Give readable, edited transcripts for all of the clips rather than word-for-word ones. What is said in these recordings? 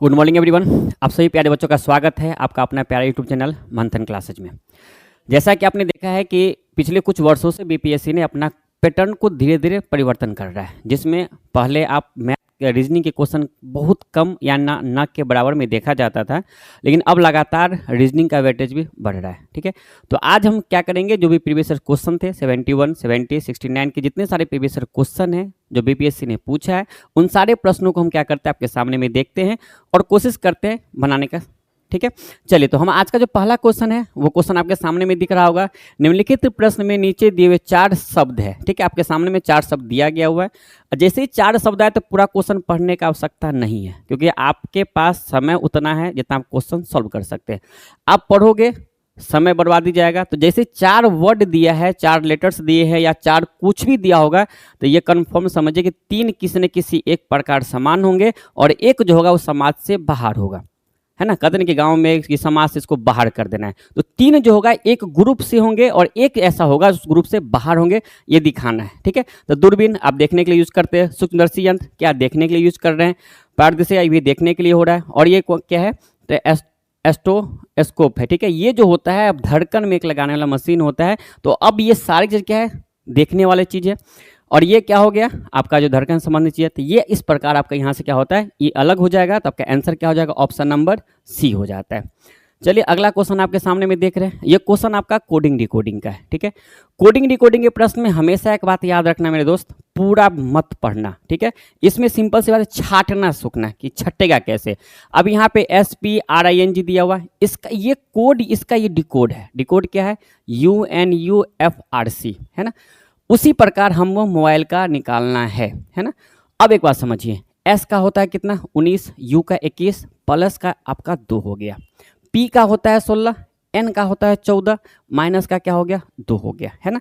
Good morning everyone. आप सभी प्यारे बच्चों का स्वागत है आपका अपना प्यारा यूट्यूब चैनल मंथन क्लासेज में। जैसा कि आपने देखा है कि पिछले कुछ वर्षों से बीपीएससी ने अपना पैटर्न को धीरे धीरे परिवर्तन कर रहा है, जिसमें पहले आप मैथ रीजनिंग के क्वेश्चन बहुत कम या ना के बराबर में देखा जाता था, लेकिन अब लगातार रीजनिंग का वेटेज भी बढ़ रहा है। ठीक है, तो आज हम क्या करेंगे, जो भी प्रीवियस ईयर क्वेश्चन थे 71, 70, 69 के जितने सारे प्रीवियस ईयर क्वेश्चन हैं जो बीपीएससी ने पूछा है, उन सारे प्रश्नों को हम क्या करते हैं आपके सामने में देखते हैं और कोशिश करते हैं बनाने का। ठीक है, चलिए तो हम आज का जो पहला क्वेश्चन है वो क्वेश्चन आपके सामने में दिख रहा होगा। निम्नलिखित प्रश्न में नीचे दिए हुए 4 शब्द है। ठीक है, आपके सामने में 4 शब्द दिया गया हुआ है। जैसे ही 4 शब्द आए तो पूरा क्वेश्चन पढ़ने का आवश्यकता नहीं है, क्योंकि आपके पास समय उतना है जितना आप क्वेश्चन सॉल्व कर सकते हैं। आप पढ़ोगे समय बर्बाद ही जाएगा। तो जैसे 4 वर्ड दिया है, 4 लेटर्स दिए हैं या 4 कुछ भी दिया होगा, तो ये कंफर्म समझिए कि 3 किसी न किसी एक प्रकार समान होंगे और एक जो होगा वो समाज से बाहर होगा। है ना, कहते हैं कि गांव में कि समाज से इसको बाहर कर देना है। तो 3 जो होगा एक ग्रुप से होंगे और एक ऐसा होगा उस ग्रुप से बाहर होंगे, ये दिखाना है। ठीक है, तो दूरबीन आप देखने के लिए यूज करते हैं, सूक्ष्मदर्शी यंत्र क्या देखने के लिए यूज कर रहे हैं, पारदर्शी ये देखने के लिए हो रहा है, और ये क्या है तो एस्टोस्कोप है। ठीक है, ये जो होता है अब धड़कन में एक लगाने वाला मशीन होता है। तो अब ये सारी चीज क्या है, देखने वाली चीज है। और ये क्या हो गया आपका जो धड़कन संबंधी चीज है, तो ये इस प्रकार आपका यहाँ से क्या होता है, ये अलग हो जाएगा। तो आपका आंसर क्या हो जाएगा, ऑप्शन नंबर सी हो जाता है। चलिए अगला क्वेश्चन आपके सामने में देख रहे हैं। ये क्वेश्चन आपका कोडिंग डिकोडिंग का है। ठीक है, कोडिंग डिकोडिंग के प्रश्न में हमेशा एक बात याद रखना मेरे दोस्त, पूरा मत पढ़ना। ठीक है, इसमें सिंपल सी बात है, छाटना सूखना कि छटेगा कैसे। अब यहाँ पे SPRING दिया हुआ है, इसका ये कोड, इसका ये डिकोड है। डिकोड क्या है, UNUFRC है ना। उसी प्रकार हमको मोबाइल का निकालना है ना। अब एक बात समझिए, S का होता है कितना 19, U का 21, प्लस का आपका 2 हो गया, P का होता है 16, N का होता है 14, माइनस का क्या हो गया 2 हो गया, है ना।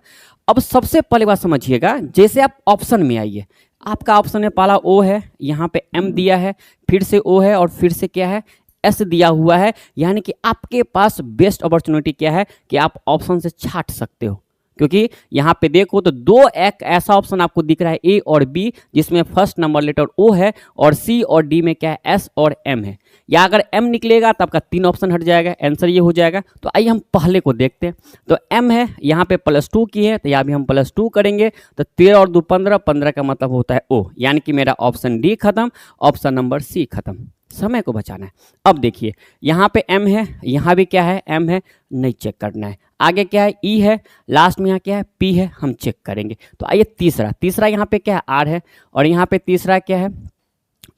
अब सबसे पहले बात समझिएगा, जैसे आप ऑप्शन में आइए, आपका ऑप्शन में पहला O है, यहाँ पे M दिया है, फिर से O है और फिर से क्या है S दिया हुआ है। यानी कि आपके पास बेस्ट अपॉर्चुनिटी क्या है कि आप ऑप्शन से छाट सकते हो, क्योंकि यहाँ पे देखो तो 2 एक ऐसा ऑप्शन आपको दिख रहा है A और B, जिसमें फर्स्ट नंबर लेटर O है और C और D में क्या है S और M है। या अगर M निकलेगा तो आपका 3 ऑप्शन हट जाएगा, आंसर ये हो जाएगा। तो आइए हम पहले को देखते हैं। तो M है, यहाँ पे +2 की है तो यहाँ भी हम +2 करेंगे। तो 13 और 2 15, 15 का मतलब होता है O, यानी कि मेरा ऑप्शन D खत्म, ऑप्शन नंबर C खत्म। समय को बचाना है। अब देखिए यहाँ पे M है, यहाँ भी क्या है M है, नहीं चेक करना है। आगे क्या है E है, लास्ट में यहाँ क्या है P है, हम चेक करेंगे। तो आइए तीसरा यहाँ पे क्या है R है, और यहाँ पे तीसरा क्या है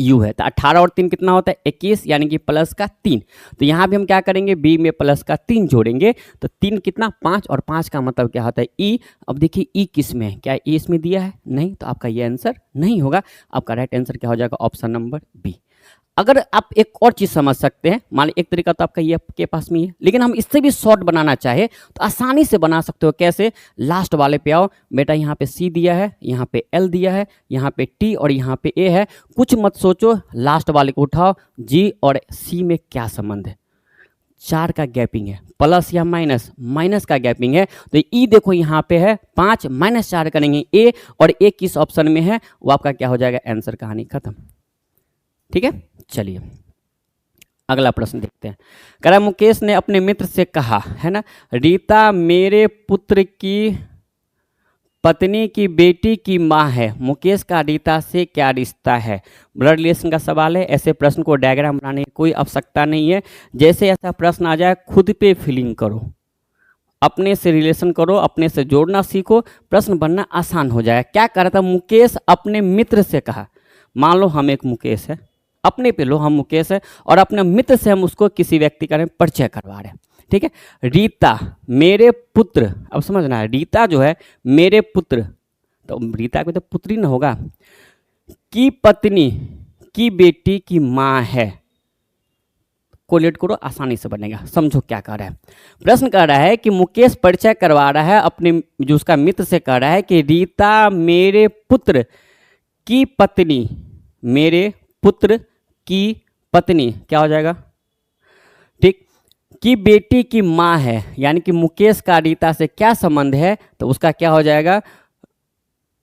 U है। तो 18 और 3 कितना होता है 21, यानी कि प्लस का 3। तो यहाँ भी हम क्या करेंगे, B में प्लस का 3 जोड़ेंगे। तो 3 कितना 5, और 5 का मतलब क्या होता है E। अब देखिए E किस में है, क्या E इसमें दिया है, नहीं, तो आपका ये आंसर नहीं होगा। आपका राइट आंसर क्या हो जाएगा, ऑप्शन नंबर B। अगर आप एक और चीज समझ सकते हैं, मान ली एक तरीका तो आपका ये आपके पास में ही है, लेकिन हम इससे भी शॉर्ट बनाना चाहे तो आसानी से बना सकते हो। कैसे, लास्ट वाले पे आओ बेटा, यहाँ पे C दिया है, यहाँ पे L दिया है, यहाँ पे T और यहाँ पे A है। कुछ मत सोचो, लास्ट वाले को उठाओ, G और C में क्या संबंध है, 4 का गैपिंग है, प्लस या माइनस, माइनस का गैपिंग है। तो E देखो यहाँ पे है 5, -4 करेंगे A, और A किस ऑप्शन में है, वो आपका क्या हो जाएगा, आंसर, कहानी खत्म। ठीक है, चलिए अगला प्रश्न देखते हैं। कह रहा मुकेश ने अपने मित्र से कहा, है ना, रीता मेरे पुत्र की पत्नी की बेटी की माँ है, मुकेश का रीता से क्या रिश्ता है। ब्लड रिलेशन का सवाल है। ऐसे प्रश्न को डायग्राम बनाने की कोई आवश्यकता नहीं है। जैसे ऐसा प्रश्न आ जाए खुद पे फीलिंग करो, अपने से रिलेशन करो, अपने से जोड़ना सीखो, प्रश्न बनना आसान हो जाए। क्या कह रहा था, मुकेश अपने मित्र से कहा, मान लो हम एक मुकेश है, अपने पे लो हम मुकेश है, और अपने मित्र से हम उसको किसी व्यक्ति का परिचय करवा रहे हैं। ठीक है, रीता मेरे पुत्र, अब समझना है, रीता जो है मेरे पुत्र, तो रीता को तो पुत्री न होगा, की पत्नी की बेटी की माँ है। कोलेट करो, आसानी से बनेगा। समझो क्या कह रहा है, प्रश्न कर रहा है कि मुकेश परिचय करवा रहा है अपने जो उसका मित्र से, कह रहा है कि रीता मेरे पुत्र की पत्नी, मेरे पुत्र की पत्नी क्या हो जाएगा, ठीक, की बेटी की माँ है। यानी कि मुकेश का रीता से क्या संबंध है, तो उसका क्या हो जाएगा,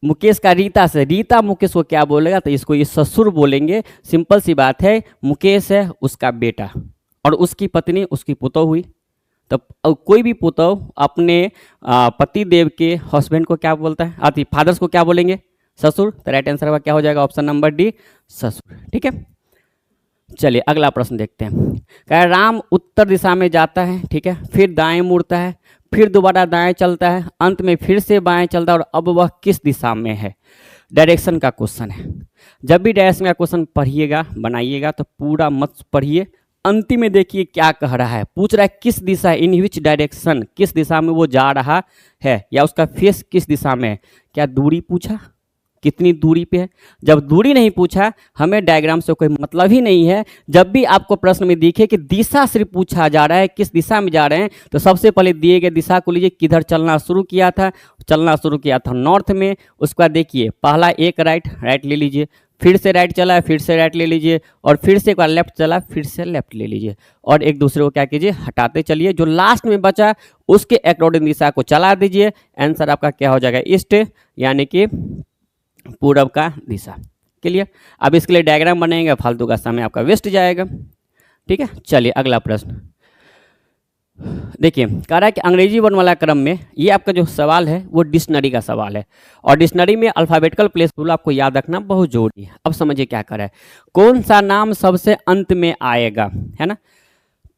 मुकेश का रीता से, रीता मुकेश को क्या बोलेगा, तो इसको ये ससुर बोलेंगे। सिंपल सी बात है, मुकेश है उसका बेटा और उसकी पत्नी उसकी पुतौ हुई। तो कोई भी पुतौ अपने पति देव के हस्बैंड को क्या बोलता है, आती फादर्स को क्या बोलेंगे, ससुर। तो राइट आंसर का क्या हो जाएगा, ऑप्शन नंबर डी, ससुर। ठीक है, चलिए अगला प्रश्न देखते हैं। कह राम उत्तर दिशा में जाता है, ठीक है, फिर दाएं मुड़ता है, फिर दोबारा दाएं चलता है, अंत में फिर से बाएं चलता है, और अब वह किस दिशा में है। डायरेक्शन का क्वेश्चन है। जब भी डायरेक्शन का क्वेश्चन पढ़िएगा बनाइएगा तो पूरा मत पढ़िए, अंतिम में देखिए क्या कह रहा है। पूछ रहा है किस दिशा, इन विच डायरेक्शन, किस दिशा में वो जा रहा है, या उसका फेस किस दिशा में है। क्या दूरी पूछा, कितनी दूरी पे है। जब दूरी नहीं पूछा, हमें डायग्राम से कोई मतलब ही नहीं है। जब भी आपको प्रश्न में दिखे कि दिशा सिर्फ पूछा जा रहा है, किस दिशा में जा रहे हैं, तो सबसे पहले दिए गए दिशा को लीजिए। किधर चलना शुरू किया था, चलना शुरू किया था नॉर्थ में। उसके बाद देखिए पहला एक राइट ले लीजिए, फिर से राइट चला है, फिर से राइट ले लीजिए, और फिर से एक बार लेफ्ट चला, फिर से लेफ्ट ले लीजिए, और एक दूसरे को क्या कीजिए, हटाते चलिए। जो लास्ट में बचा उसके अकॉर्डिंग दिशा को चला दीजिए। आंसर आपका क्या हो जाएगा, ईस्ट, यानी कि पूरब का दिशा। क्लियर। अब इसके लिए डायग्राम बनेगा, फालतू का समय आपका वेस्ट जाएगा। ठीक है, चलिए अगला प्रश्न देखिए। कह रहा है कि अंग्रेजी वर्णमाला क्रम में, ये आपका जो सवाल है वो डिक्शनरी का सवाल है, और डिक्शनरी में अल्फाबेटिकल प्लेस रूल आपको याद रखना बहुत जरूरी है। अब समझिए क्या कर रहा है, कौन सा नाम सबसे अंत में आएगा, है ना।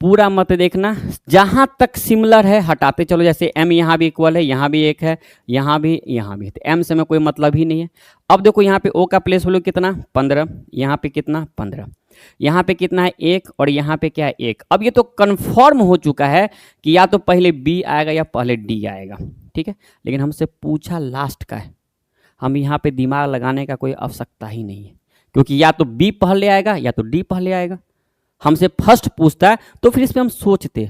पूरा मत देखना, जहां तक सिमिलर है हटाते चलो। जैसे एम यहाँ भी इक्वल है, यहाँ भी एक है, यहाँ भी, तो एम से में कोई मतलब ही नहीं है। अब देखो यहाँ पे ओ का प्लेस वैल्यू कितना, 15, यहाँ पे कितना 15, यहाँ पे कितना है 1, और यहाँ पे क्या है 1। अब ये तो कंफर्म हो चुका है कि या तो पहले बी आएगा या पहले डी आएगा। ठीक है, लेकिन हमसे पूछा लास्ट का है, हम यहाँ पे दिमाग लगाने का कोई आवश्यकता ही नहीं है, क्योंकि या तो बी पहले आएगा या तो डी पहले आएगा। हमसे फर्स्ट पूछता है तो फिर इस पर हम सोचते,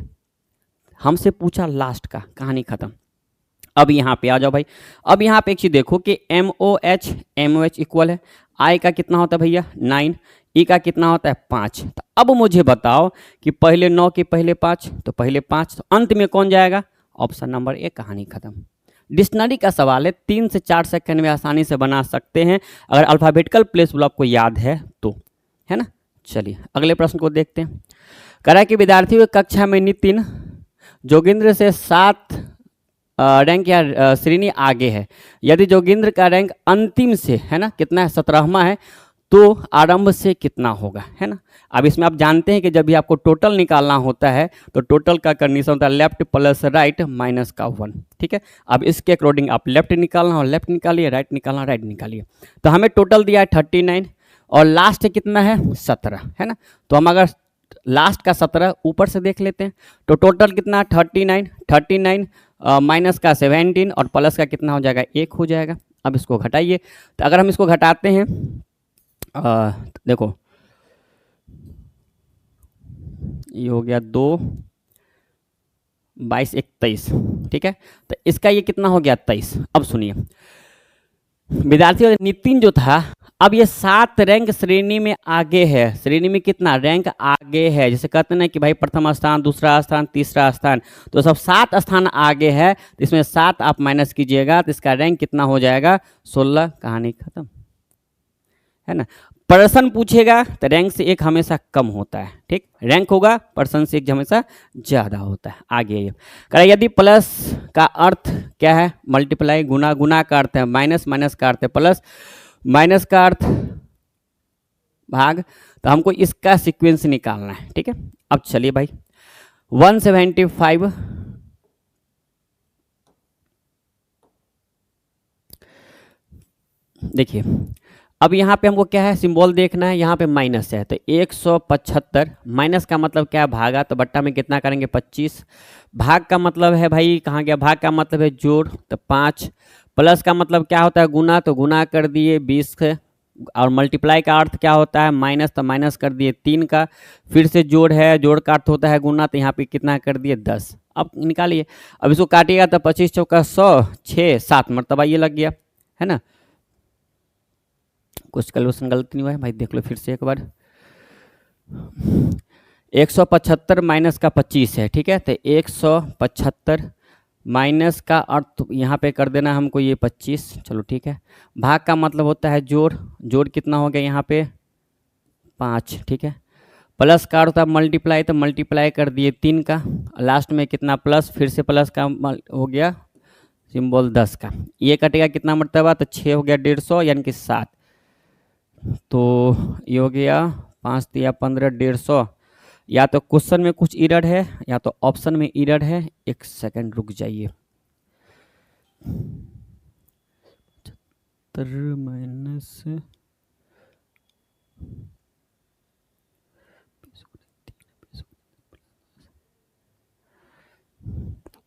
हमसे पूछा लास्ट का, कहानी खत्म। अब यहाँ पे आ जाओ भाई। अब यहाँ पे एक चीज देखो कि MOH इक्वल है, आई का कितना होता है भैया 9, ई का कितना होता है 5। तो अब मुझे बताओ कि पहले 9 के पहले 5, तो पहले 5, तो अंत में कौन जाएगा, ऑप्शन नंबर ए, कहानी खत्म। डिक्शनरी का सवाल है, 3 से 4 सेकंड में आसानी से बना सकते हैं अगर अल्फाबेटिकल प्लेस रूल आपको याद है तो, है ना। चलिए अगले प्रश्न को देखते हैं। कह रहा है कि विद्यार्थियों की कक्षा में नितिन जोगिंद्र से 7 रैंक या श्रेणी आगे है। यदि जोगिंद्र का रैंक अंतिम से, है ना, कितना है 17वां है, तो आरंभ से कितना होगा, है ना। अब इसमें आप जानते हैं कि जब भी आपको टोटल निकालना होता है तो टोटल का कंडीशन होता है लेफ्ट प्लस राइट माइनस का 1। ठीक है, अब इसके अकॉर्डिंग आप लेफ्ट निकालना और लेफ्ट निकालिए, राइट निकालना राइट निकालिए। तो हमें टोटल दिया है 39, और लास्ट कितना है 17, है ना। तो हम अगर लास्ट का 17 ऊपर से देख लेते हैं, तो टोटल कितना 39 माइनस का 17 और प्लस का कितना हो जाएगा 1 हो जाएगा। अब इसको घटाइए, तो अगर हम इसको घटाते हैं देखो ये हो गया 2, 22, 21। ठीक है, तो इसका ये कितना हो गया 23। अब सुनिए विद्यार्थी नितिन जो था, अब ये 7 रैंक श्रेणी में आगे है। श्रेणी में कितना रैंक आगे है, जैसे कहते हैं कि भाई प्रथम स्थान, दूसरा स्थान, तीसरा स्थान, तो सब 7 स्थान आगे है। तो इसमें 7 आप माइनस कीजिएगा तो इसका रैंक कितना हो जाएगा 16, कहानी खत्म, है ना। पर्सन पूछेगा तो रैंक से 1 हमेशा कम होता है। ठीक, रैंक होगा पर्सन से 1 हमेशा ज़्यादा होता है। आगे ये कह यदि प्लस का अर्थ क्या है मल्टीप्लाई, गुना, गुना का अर्थ है माइनस, माइनस का अर्थ है प्लस, माइनस का अर्थ भाग, तो हमको इसका सीक्वेंस निकालना है। ठीक है, अब चलिए भाई 175 देखिए। अब यहाँ पे हमको क्या है सिंबल देखना है, यहाँ पे माइनस है, तो 175 माइनस का मतलब क्या है भागा, तो बट्टा में कितना करेंगे 25। भाग का मतलब है भाई कहाँ गया, भाग का मतलब है जोड़, तो 5। प्लस का मतलब क्या होता है गुना, तो गुना कर दिए 20 है, और मल्टीप्लाई का अर्थ क्या होता है माइनस, तो माइनस कर दिए 3 का। फिर से जोड़ है, जोड़ का अर्थ होता है गुना, तो यहाँ पे कितना कर दिए 10। अब निकालिए, अब इसको काटिएगा तो 25 चौका 100, 6 7 मरतबा ये लग गया, है ना। कुछ कैलकुलेशन गलती नहीं हुआ है भाई, देख लो फिर से एक बार। 175 माइनस का 25 है, ठीक है, तो 175 माइनस का अर्थ यहाँ पे कर देना हमको ये 25, चलो ठीक है। भाग का मतलब होता है जोड़, जोड़ कितना हो गया यहाँ पे 5, ठीक है। प्लस का अर्थ होता है मल्टीप्लाई, तो मल्टीप्लाई कर दिए 3 का, लास्ट में कितना प्लस, फिर से प्लस का हो गया सिंबल 10 का। ये कटेगा कितना मरतबा, तो 6 हो गया 150 यानी कि 7, तो ये हो गया 5 दिया 15 150। या तो क्वेश्चन में कुछ एरर है या तो ऑप्शन में एरर है, एक सेकंड रुक जाइए। 75 माइनस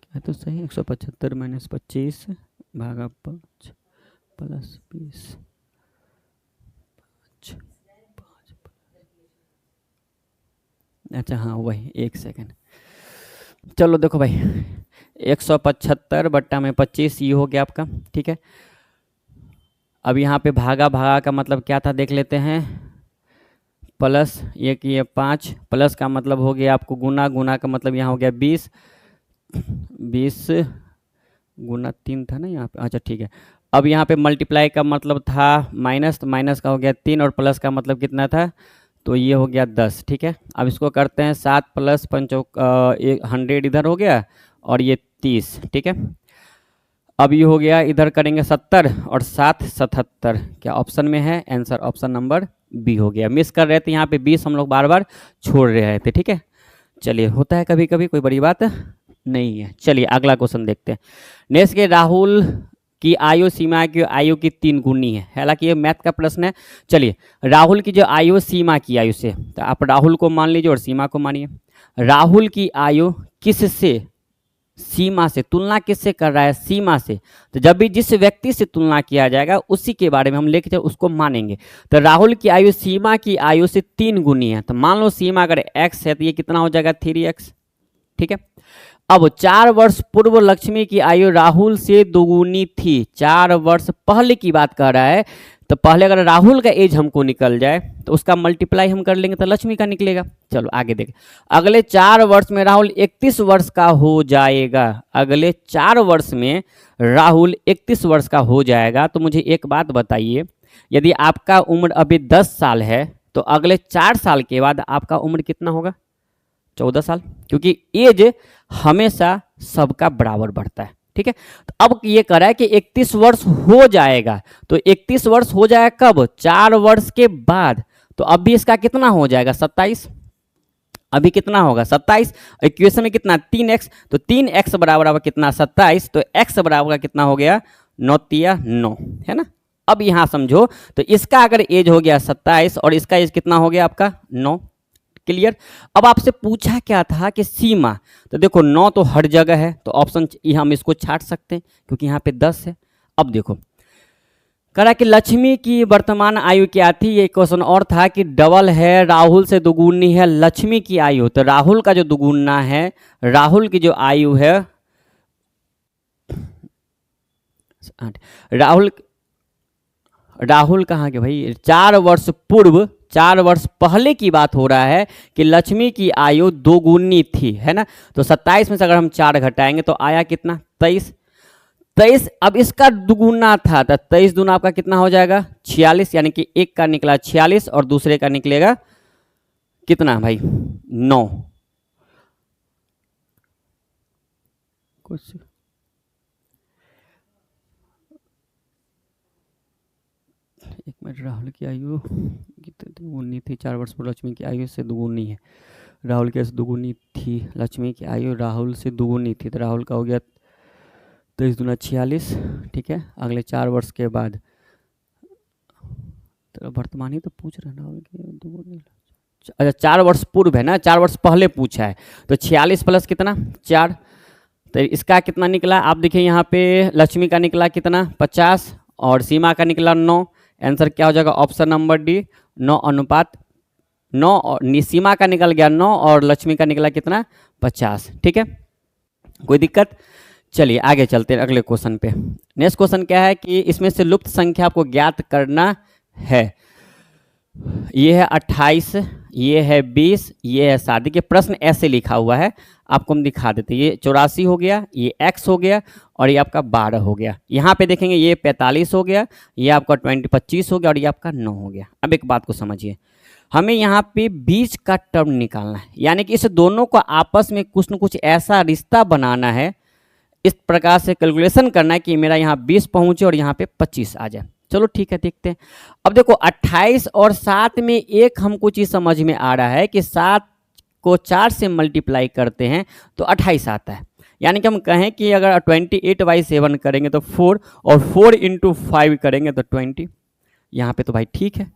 क्या तो सही, 175 माइनस 25 भागा 5 प्लस 20, अच्छा हाँ वही, एक सेकंड। चलो देखो भाई 175 बट्टा में 25 ये हो गया आपका, ठीक है। अब यहाँ पे भागा, भागा का मतलब क्या था देख लेते हैं, प्लस ये कि ये 5, प्लस का मतलब हो गया आपको गुना, गुना का मतलब यहाँ हो गया 20, 20 गुना 3 था ना यहाँ पे, अच्छा ठीक है। अब यहाँ पे मल्टीप्लाई का मतलब था माइनस, तो माइनस का हो गया 3 और प्लस का मतलब कितना था, तो ये हो गया 10, ठीक है। अब इसको करते हैं 7 प्लस 5 100 इधर हो गया और ये 30, ठीक है। अब ये हो गया, इधर करेंगे 70 और 7 77, क्या ऑप्शन में है आंसर, ऑप्शन नंबर बी हो गया। मिस कर रहे थे यहाँ पे 20 हम लोग बार बार छोड़ रहे थे, ठीक है। चलिए होता है कभी कभी, कोई बड़ी बात नहीं है। चलिए अगला क्वेश्चन देखते हैं। नेक्स्ट के राहुल की आयु सीमा की आयु की 3 गुनी है, हालांकि ये मैथ का प्रश्न है। चलिए राहुल की जो आयु सीमा की आयु से, तो आप राहुल को मान लीजिए और सीमा को मानिए। राहुल की आयु किससे, सीमा से, तुलना किससे कर रहा है, सीमा से। तो जब भी जिस व्यक्ति से तुलना किया जाएगा उसी के बारे में हम लेके चल उसको मानेंगे। तो राहुल की आयु सीमा की आयु से 3 गुनी है, तो मान लो सीमा अगर x है तो ये कितना हो जाएगा 3x, ठीक है। अब 4 वर्ष पूर्व लक्ष्मी की आयु राहुल से दोगुनी थी, 4 वर्ष पहले की बात कर रहा है। तो पहले अगर राहुल का एज हमको निकल जाए तो उसका मल्टीप्लाई हम कर लेंगे तो लक्ष्मी का निकलेगा। चलो आगे देखें। अगले 4 वर्ष में राहुल 31 वर्ष का हो जाएगा, अगले 4 वर्ष में राहुल 31 वर्ष का हो जाएगा। तो मुझे एक बात बताइए, यदि आपका उम्र अभी 10 साल है तो अगले 4 साल के बाद आपका उम्र कितना होगा, 14 साल, क्योंकि एज हमेशा सबका बराबर बढ़ता है, ठीक है। तो अब ये कह रहा है कि 31 वर्ष हो जाएगा, तो 31 वर्ष हो जाएगा कब, 4 वर्ष के बाद। तो अब भी इसका कितना हो जाएगा 27, अभी कितना होगा 27, इक्वेशन में कितना 3x, तो 3x बराबर होगा कितना 27, तो x बराबर कितना हो गया 9 तिया 9, है ना। अब यहाँ समझो, तो इसका अगर एज हो गया 27 और इसका एज कितना हो गया आपका 9, क्लियर। अब आपसे पूछा क्या था कि सीमा, तो देखो 9 तो हर जगह है, तो ऑप्शन हम इसको छाट सकते हैं क्योंकि यहाँ पे 10 है। अब देखो करा कि लक्ष्मी की वर्तमान आयु क्या थी, ये क्वेश्चन और था कि डबल है, राहुल से दुगुनी है लक्ष्मी की आयु, तो राहुल का जो दुगुना है, राहुल की जो आयु है, राहुल कहाँ के भाई, 4 वर्ष पूर्व, 4 वर्ष पहले की बात हो रहा है कि लक्ष्मी की आयु 2 गुनी थी, है ना। तो 27 में से अगर हम 4 घटाएंगे तो आया कितना 23, 23। अब इसका दुगुना था, तो 23 दूना आपका कितना हो जाएगा 46, यानी कि एक का निकला 46 और दूसरे का निकलेगा कितना भाई 9। कुछ एक मिनट, राहुल की आयु दुगुनी थी, 4 वर्ष पर लक्ष्मी की आयु से दुगुनी है, राहुल की दुगुनी थी, लक्ष्मी की आयु राहुल से दुगुनी थी, तो राहुल का हो गया 23 दूना 46, ठीक है। अगले 4 वर्ष के बाद, तो वर्तमान ही तो पूछ रहा है, राहुल की दुगुनी, अच्छा 4 वर्ष पूर्व है ना, 4 वर्ष पहले पूछा है, तो 46 प्लस कितना 4, तो इसका कितना निकला आप देखिए यहाँ पे, लक्ष्मी का निकला कितना 50 और सीमा का निकला 9। आंसर क्या हो जाएगा ऑप्शन नंबर डी 9 अनुपात 9, और सीमा का निकल गया 9 और लक्ष्मी का निकला कितना 50, ठीक है, कोई दिक्कत। चलिए आगे चलते हैं अगले क्वेश्चन पे। नेक्स्ट क्वेश्चन क्या है कि इसमें से लुप्त संख्या आपको ज्ञात करना है। ये है 28, ये है 20, ये है 7। देखिए प्रश्न ऐसे लिखा हुआ है, आपको हम दिखा देते हैं। ये 84 हो गया, ये x हो गया, और ये आपका 12 हो गया। यहाँ पे देखेंगे ये 45 हो गया, ये आपका 25 हो गया, और ये आपका 9 हो गया। अब एक बात को समझिए, हमें यहाँ पे बीच का टर्म निकालना है, यानी कि इस दोनों को आपस में कुछ न कुछ ऐसा रिश्ता बनाना है, इस प्रकार से कैलकुलेशन करना है कि मेरा यहाँ 20 पहुँचे और यहाँ पे 25 आ जाए। चलो ठीक है, देखते हैं। अब देखो 28 और 7 में एक हमको चीज़ समझ में आ रहा है कि 7 को 4 से मल्टीप्लाई करते हैं तो 28 आता है। यानी कि हम कहें कि अगर 28/7 करेंगे तो 4, और 4 इंटू 5 करेंगे तो 20। यहाँ पे तो भाई ठीक है।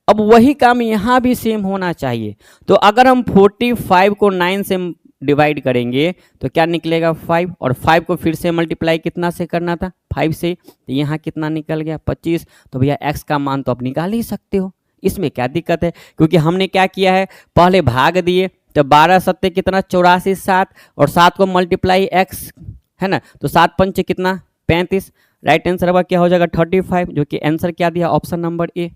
अब वही काम यहाँ भी सेम होना चाहिए। तो अगर हम 45 को 9 से डिवाइड करेंगे तो क्या निकलेगा 5, और 5 को फिर से मल्टीप्लाई कितना से करना था 5 से, तो यहाँ कितना निकल गया 25। तो भैया x का मान तो आप निकाल ही सकते हो, इसमें क्या दिक्कत है, क्योंकि हमने क्या किया है, पहले भाग दिए, तो 12 सत्ते कितना 84, 7, और 7 को मल्टीप्लाई x है ना, तो 7 पंचे कितना 35। राइट आंसर अब क्या हो जाएगा 35, जो कि आंसर क्या दिया ऑप्शन नंबर ए।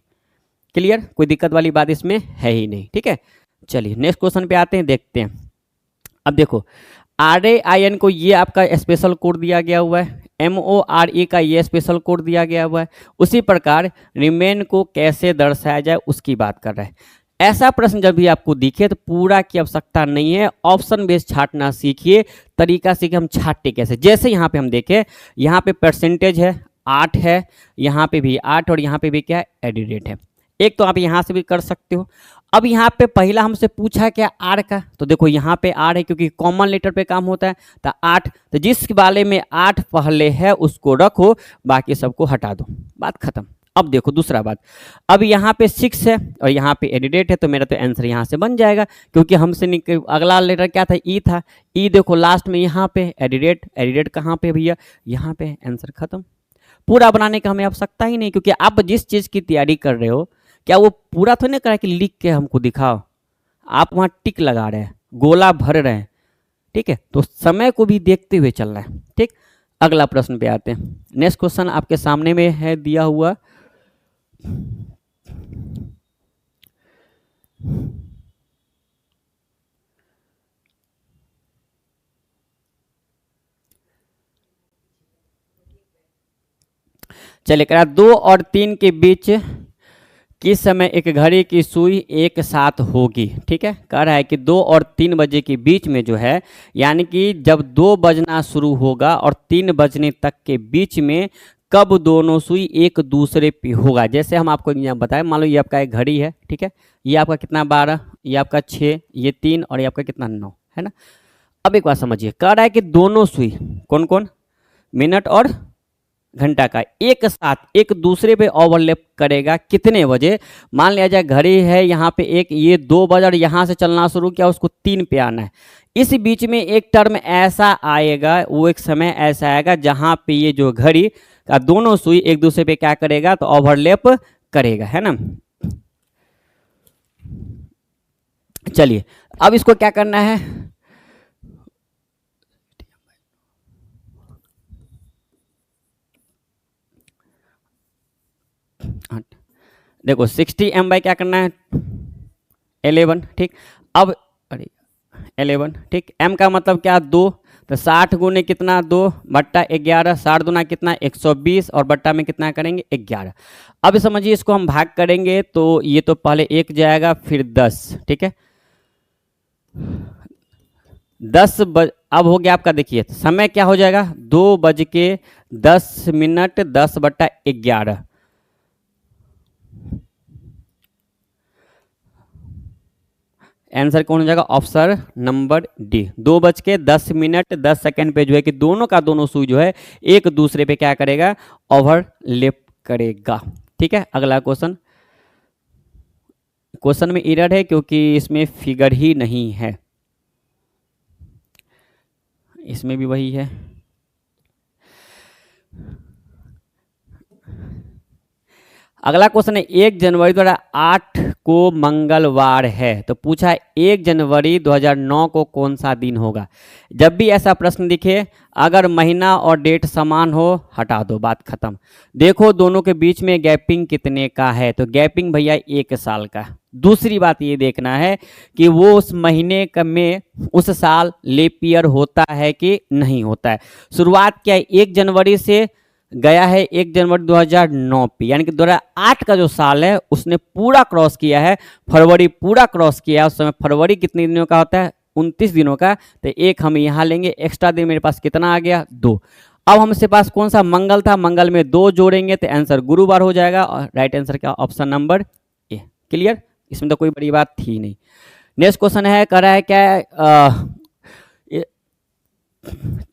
क्लियर, कोई दिक्कत वाली बात इसमें है ही नहीं। ठीक है, चलिए नेक्स्ट क्वेश्चन पे आते हैं, देखते हैं। अब देखो RAIN को ये आपका स्पेशल कोड दिया गया हुआ है, MORE का ये स्पेशल कोड दिया गया हुआ है। उसी प्रकार रिमेन को कैसे दर्शाया जाए उसकी बात कर रहे हैं। ऐसा प्रश्न जब भी आपको दिखे तो पूरा की आवश्यकता नहीं है, ऑप्शन बेस्ड छाटना सीखिए, तरीका सीखिए हम छाटते कैसे। जैसे यहाँ पे हम देखें, यहाँ पे परसेंटेज है 8 है, यहाँ पे भी 8, और यहाँ पे भी क्या है एडिडेट है। एक तो आप यहाँ से भी कर सकते हो। अब यहाँ पे पहला हमसे पूछा क्या आर का, तो देखो यहाँ पे आर है क्योंकि कॉमन लेटर पे काम होता है, तो 8, तो जिस वाले में 8 पहले है उसको रखो, बाकी सबको हटा दो, बात खत्म। अब देखो दूसरा बात, अब यहाँ पे 6 है और यहाँ पे एडिडेट है, तो मेरा तो आंसर यहाँ से बन जाएगा, क्योंकि हमसे अगला लेटर क्या था ई था, ई देखो लास्ट में यहाँ पे एडिडेट, एडिडेट कहाँ पे भैया यहाँ पे, आंसर खत्म। पूरा बनाने का हमें आवश्यकता ही नहीं, क्योंकि आप जिस चीज़ की तैयारी कर रहे हो क्या वो पूरा तो नहीं करा कि लिख के हमको दिखाओ, आप वहाँ टिक लगा रहे हैं, गोला भर रहे हैं। ठीक है, तो समय को भी देखते हुए चलना है। ठीक, अगला प्रश्न पे आते हैं। नेक्स्ट क्वेश्चन आपके सामने में है दिया हुआ, चलिए करा 2 और 3 के बीच किस समय एक घड़ी की सुई एक साथ होगी। ठीक है, कह रहा है कि 2 और 3 बजे के बीच में जो है, यानी कि जब 2 बजना शुरू होगा और 3 बजने तक के बीच में कब दोनों सुई एक दूसरे पे होगा। जैसे हम आपको यहाँ बताएं, मान लो ये आपका एक घड़ी है, ठीक है, ये आपका कितना 12, ये आपका 6, ये 3, और ये आपका कितना 9 है ना। अब एक बात समझिए, कह रहा है कि दोनों सुई कौन कौन, मिनट और घंटा का, एक साथ एक दूसरे पे ओवरलैप करेगा कितने बजे। मान लिया जाए घड़ी है यहाँ पे एक, ये 2 बजे और यहाँ से चलना शुरू किया, उसको 3 पे आना है। इस बीच में एक टर्म ऐसा आएगा, वो एक समय ऐसा आएगा जहाँ पे ये जो घड़ी का दोनों सुई एक दूसरे पे क्या करेगा, तो ओवरलैप करेगा, है ना। चलिए अब इसको क्या करना है, देखो 60 m क्या करना है 11। ठीक, अब अरे 11, ठीक, m का मतलब क्या 2, तो 60 गुने कितना 2 बट्टा 11, 60 दूना कितना 120, और बट्टा में कितना करेंगे 11। अब समझिए इसको हम भाग करेंगे तो ये तो पहले 1 जाएगा फिर 10, ठीक है 10 अब हो गया आपका, देखिए समय क्या हो जाएगा 2:10 10/11। आंसर कौन हो जाएगा, ऑप्शन नंबर डी, 2:10 पे जो है कि दोनों का दोनों सुई जो है एक दूसरे पे क्या करेगा, ओवरलैप करेगा। ठीक है, अगला क्वेश्चन, क्वेश्चन में एरर है क्योंकि इसमें फिगर ही नहीं है, इसमें भी वही है। अगला क्वेश्चन है 1 जनवरी 2008 को मंगलवार है, तो पूछा है 1 जनवरी 2009 को कौन सा दिन होगा। जब भी ऐसा प्रश्न दिखे, अगर महीना और डेट समान हो, हटा दो, बात खत्म। देखो दोनों के बीच में गैपिंग कितने का है, तो गैपिंग भैया 1 साल का। दूसरी बात ये देखना है कि वो उस महीने में उस साल लीप ईयर होता है कि नहीं होता है। शुरुआत क्या है, 1 जनवरी से गया है 1 जनवरी 2009 पे, यानी कि 2008 का जो साल है उसने पूरा क्रॉस किया है, फरवरी पूरा क्रॉस किया है। उस समय फरवरी कितने दिनों का होता है, 29 दिनों का। तो एक हम यहाँ लेंगे, एक्स्ट्रा दिन मेरे पास कितना आ गया, 2। अब हमसे पास कौन सा मंगल था, मंगल में 2 जोड़ेंगे तो आंसर गुरुवार हो जाएगा, और राइट आंसर क्या, ऑप्शन नंबर ए। क्लियर, इसमें तो कोई बड़ी बात थी नहीं। नेक्स्ट क्वेश्चन है, कह रहा है क्या,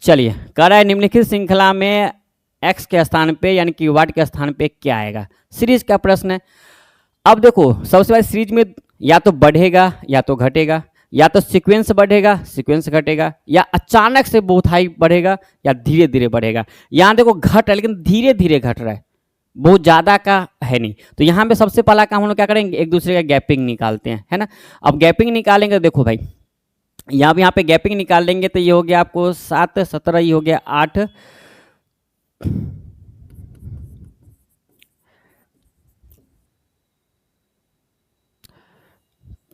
चलिए कह रहा है निम्नलिखित श्रृंखला में x के स्थान पे यानी कि वाट के स्थान पे क्या आएगा। सीरीज का प्रश्न है। अब देखो सबसे पहले सीरीज में या तो बढ़ेगा या तो घटेगा, या तो सीक्वेंस बढ़ेगा सीक्वेंस घटेगा, या अचानक से बहुत हाई बढ़ेगा या धीरे धीरे बढ़ेगा। यहाँ देखो घट रहा है लेकिन धीरे धीरे घट रहा है, बहुत ज़्यादा का है नहीं। तो यहाँ पे सबसे पहला काम हम लोग क्या करेंगे, एक दूसरे का गैपिंग निकालते हैं, है ना। अब गैपिंग निकालेंगे तो देखो भाई, यहाँ पे गैपिंग निकाल लेंगे तो ये हो गया आपको 7, 17, ये हो गया 8।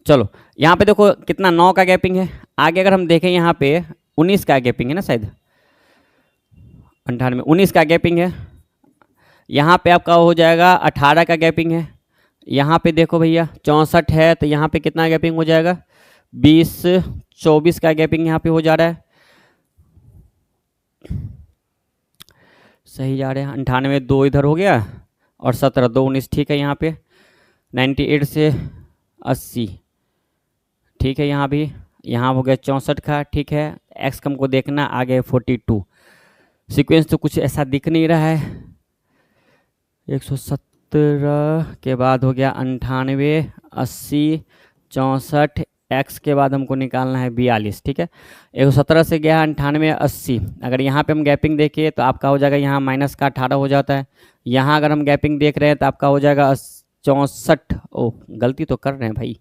चलो यहाँ पे देखो कितना 9 का गैपिंग है। आगे अगर हम देखें यहाँ पे 19 का गैपिंग है ना, शायद 98, 19 का गैपिंग है। यहाँ पे आपका हो जाएगा 18 का गैपिंग है। यहाँ पे देखो भैया 64 है, तो यहाँ पे कितना गैपिंग हो जाएगा, 20, 24 का गैपिंग यहाँ पे हो जा रहा है। सही जा रहे हैं, 98, 2 इधर हो गया और 17, 2, 19 ठीक है। यहाँ पे 98 से 80 ठीक है। यहाँ भी यहाँ हो गया 64 का, ठीक है। एक्स कम को देखना, आगे 42। सीक्वेंस तो कुछ ऐसा दिख नहीं रहा है। 117 के बाद हो गया 98, 80, 64, एक्स के बाद हमको निकालना है 42, ठीक है। 117 से गया 98, 80। अगर यहाँ पे हम गैपिंग देखिए तो आपका हो जाएगा, यहाँ माइनस का 18 हो जाता है। यहाँ अगर हम गैपिंग देख रहे हैं तो आपका हो जाएगा 64। ओह गलती तो कर रहे हैं भाई,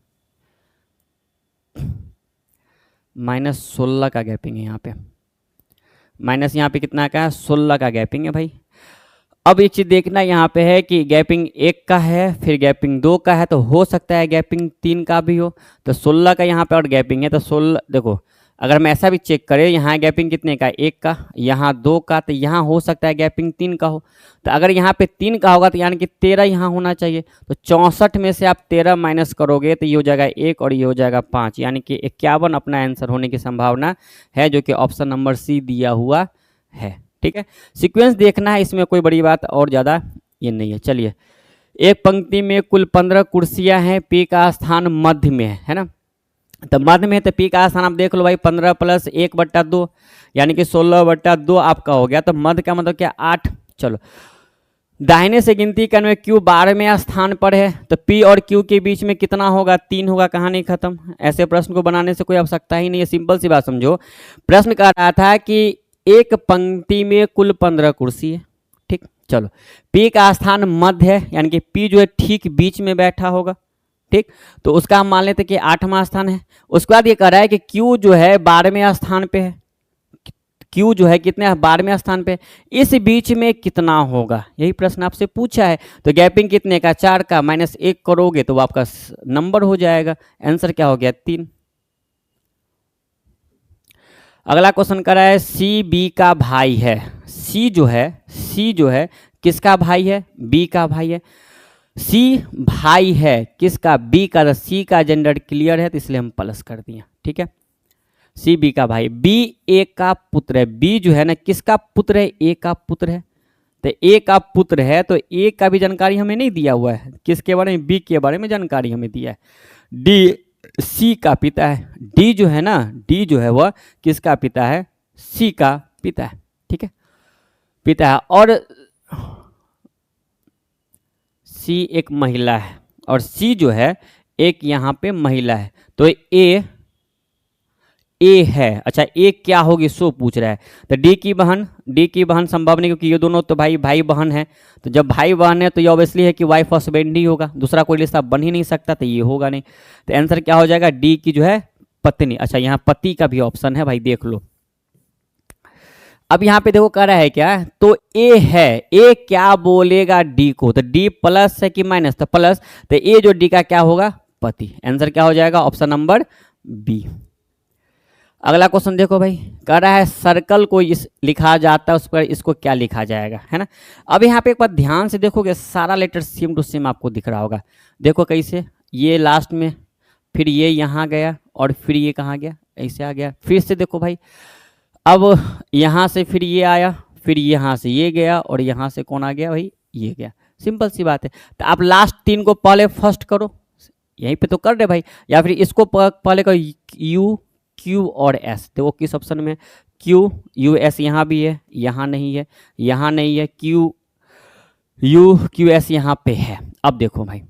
-16 का गैपिंग है यहाँ पे। माइनस यहाँ पे कितना का है, 16 का गैपिंग है भाई। अब एक चीज़ देखना यहाँ पे है कि गैपिंग 1 का है, फिर गैपिंग 2 का है, तो हो सकता है गैपिंग 3 का भी हो। तो 16 का यहाँ पे और गैपिंग है, तो 16 देखो, अगर हम ऐसा भी चेक करें, यहाँ गैपिंग कितने का, 1 का, यहाँ 2 का, तो यहाँ हो सकता है गैपिंग 3 का हो। तो अगर यहाँ पे 3 का होगा तो यानी कि 13 यहाँ होना चाहिए। तो 64 में से आप 13 माइनस करोगे तो ये हो जाएगा 1 और ये हो जाएगा 5, यानी कि 51 अपना आंसर होने की संभावना है, जो कि ऑप्शन नंबर सी दिया हुआ है, ठीक है। सीक्वेंस देखना है, इसमें कोई बड़ी बात और ज़्यादा ये नहीं है। चलिए, एक पंक्ति में कुल 15 कुर्सियां हैं, पी का स्थान मध्य में है ना। तो मध्य में तो पी का स्थान आप देख लो भाई, 15 + 1/2 यानी कि 16/2 आपका हो गया। तो मध्य का मतलब क्या, 8। चलो दाहिने से गिनती करने में क्यू 12वें स्थान पर है, तो पी और क्यू के बीच में कितना होगा, 3 होगा। कहानी खत्म। ऐसे प्रश्न को बनाने से कोई आवश्यकता ही नहीं है, सिंपल सी बात समझो। प्रश्न कह रहा था कि एक पंक्ति में कुल 15 कुर्सी है, ठीक। चलो पी का स्थान मध्य है, यानी कि पी जो है ठीक बीच में बैठा होगा, ठीक। तो उसका हम मान लेते कि 8वां स्थान है। उसके बाद ये कह रहा है कि क्यू जो है 12वें स्थान पे है। क्यू जो है कितने, 12वें स्थान पे। इस बीच में कितना होगा, यही प्रश्न आपसे पूछा है। तो गैपिंग कितने का, 4 का, -1 करोगे तो आपका नंबर हो जाएगा। आंसर क्या हो गया, 3। अगला क्वेश्चन कर रहा है सी बी का भाई है। सी जो है किसका भाई है, बी का भाई है। सी भाई है किसका, बी का। सी का जेंडर क्लियर है तो इसलिए हम प्लस कर दिए, ठीक है। सी बी का भाई, बी ए का पुत्र है। बी जो है ना किसका पुत्र है, ए का पुत्र है। तो ए का पुत्र है तो ए का भी जानकारी हमें नहीं दिया हुआ है, किसके बारे में, बी के बारे में जानकारी हमें दिया है। डी सी का पिता है। डी जो है ना, डी जो है वह किसका पिता है, सी का पिता है, ठीक है, पिता है। और सी एक महिला है और सी जो है एक यहाँ पे महिला है। तो ए है। अच्छा ए क्या होगी सो पूछ रहा है। तो डी की बहन संभव नहीं, क्योंकि ये दोनों तो भाई भाई बहन है। तो जब भाई बहन है तो ये ऑब्वियसली है कि वाइफ हस्बैंड ही होगा, दूसरा कोई रिश्ता बन ही नहीं सकता, तो ये होगा नहीं। तो आंसर क्या हो जाएगा, डी की जो है पत्नी। अच्छा यहाँ पति का भी ऑप्शन है भाई, देख लो। अब यहाँ पे देखो कह रहा है क्या, तो ए है, ए क्या बोलेगा डी को, तो डी प्लस है कि माइनस, तो प्लस, तो ए जो डी का क्या होगा, पति। आंसर क्या हो जाएगा, ऑप्शन नंबर बी। अगला क्वेश्चन देखो भाई, कह रहा है सर्कल को इस लिखा जाता है, उस पर इसको क्या लिखा जाएगा, है ना। अब यहाँ पे एक बार ध्यान से देखोगे, सारा लेटर सेम टू सेम आपको दिख रहा होगा। देखो कैसे, ये लास्ट में, फिर ये यहाँ गया, और फिर ये कहाँ गया, ऐसे आ गया। फिर से देखो भाई, अब यहाँ से फिर ये आया, फिर यहाँ से ये गया, और यहाँ से कौन आ गया भाई, ये गया। सिंपल सी बात है। तो आप लास्ट तीन को पहले फर्स्ट करो, यहीं पे तो कर रहे भाई, या फिर इसको पहले करो, यू क्यू और एस। देखो किस ऑप्शन में, क्यू यू एस यहाँ भी है, यहाँ नहीं है, यहाँ नहीं है, क्यू यू क्यू एस यहाँ पे है। अब देखो भाई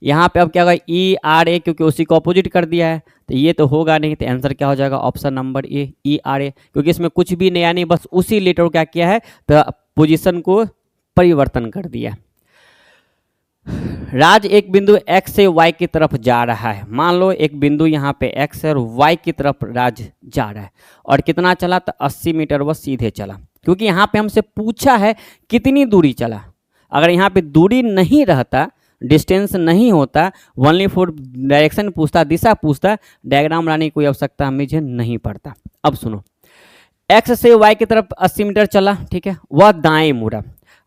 यहाँ पे अब क्या होगा, ई आर ए, क्योंकि उसी को अपोजिट कर दिया है, तो ये तो होगा नहीं। तो आंसर क्या हो जाएगा, option number A, E R A, क्योंकि इसमें कुछ भी नया नहीं, बस उसी लेटर को क्या किया है, तो पोजीशन को परिवर्तन कर दिया। राज एक बिंदु x से y की तरफ जा रहा है। मान लो एक बिंदु यहाँ पे x है और y की तरफ राज जा रहा है, और कितना चला, तो 80 मीटर वह सीधे चला। क्योंकि यहाँ पे हमसे पूछा है कितनी दूरी चला, अगर यहाँ पे दूरी नहीं रहता, डिस्टेंस नहीं होता, ओनली फॉर डायरेक्शन पूछता, दिशा पूछता, डायग्राम बनाने की कोई आवश्यकता मुझे नहीं पड़ता। अब सुनो, x से y की तरफ 80 मीटर चला, ठीक है, वह दाएं मुड़ा।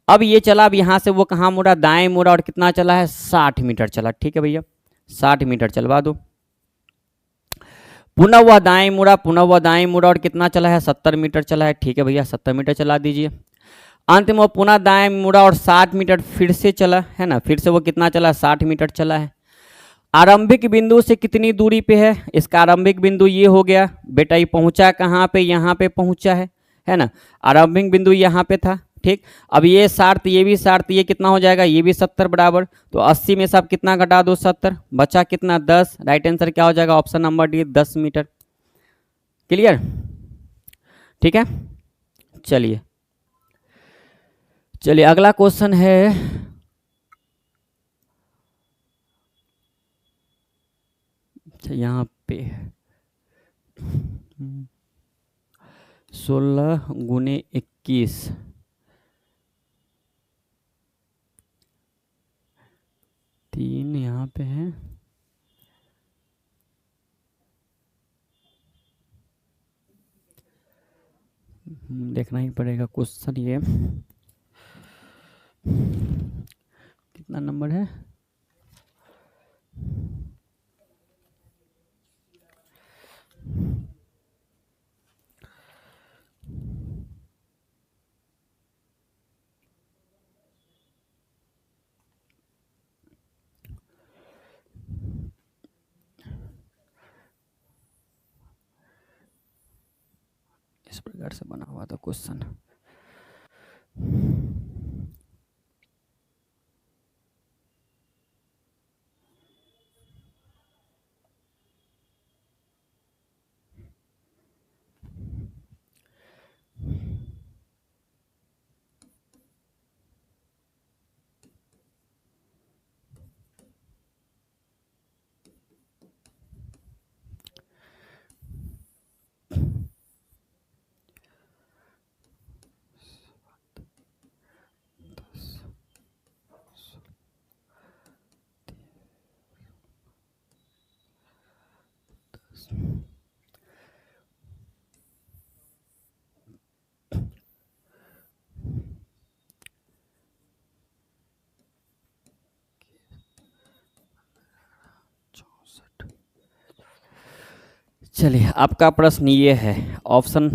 अब ये चला, अब यहाँ से वो कहाँ मुड़ा, दाएं मुड़ा, और कितना चला है, 60 मीटर चला। ठीक है भैया, 60 मीटर चलवा दो। पुनः वह दाएं मुड़ा, पुनः वह दाएं मुड़ा, और कितना चला है, 70 मीटर चला है। ठीक है भैया, 70 मीटर चला दीजिए। अंत में वो पुनः दाएं मुड़ा और 60 मीटर फिर से चला, है ना, फिर से वो कितना चला, 60 मीटर चला है। आरंभिक बिंदु से कितनी दूरी पे है, इसका आरंभिक बिंदु ये हो गया बेटा, ये पहुंचा कहाँ पे, यहाँ पे पहुंचा है ना, आरंभिक बिंदु यहाँ पे था। ठीक, अब ये 60, ये भी 60, ये कितना हो जाएगा, ये भी 70 बराबर, तो 80 में से आप कितना घटा दो, 70, बचा कितना, 10। राइट आंसर क्या हो जाएगा, option number D, 10 metre. Clear, ठीक है। चलिए चलिए अगला क्वेश्चन है, यहाँ पे 16 गुने 21, तीन यहाँ पे है, देखना ही पड़ेगा क्वेश्चन ये कितना नंबर है। इस प्रकार से बना हुआ था क्वेश्चन। चलिए आपका प्रश्न ये है, ऑप्शन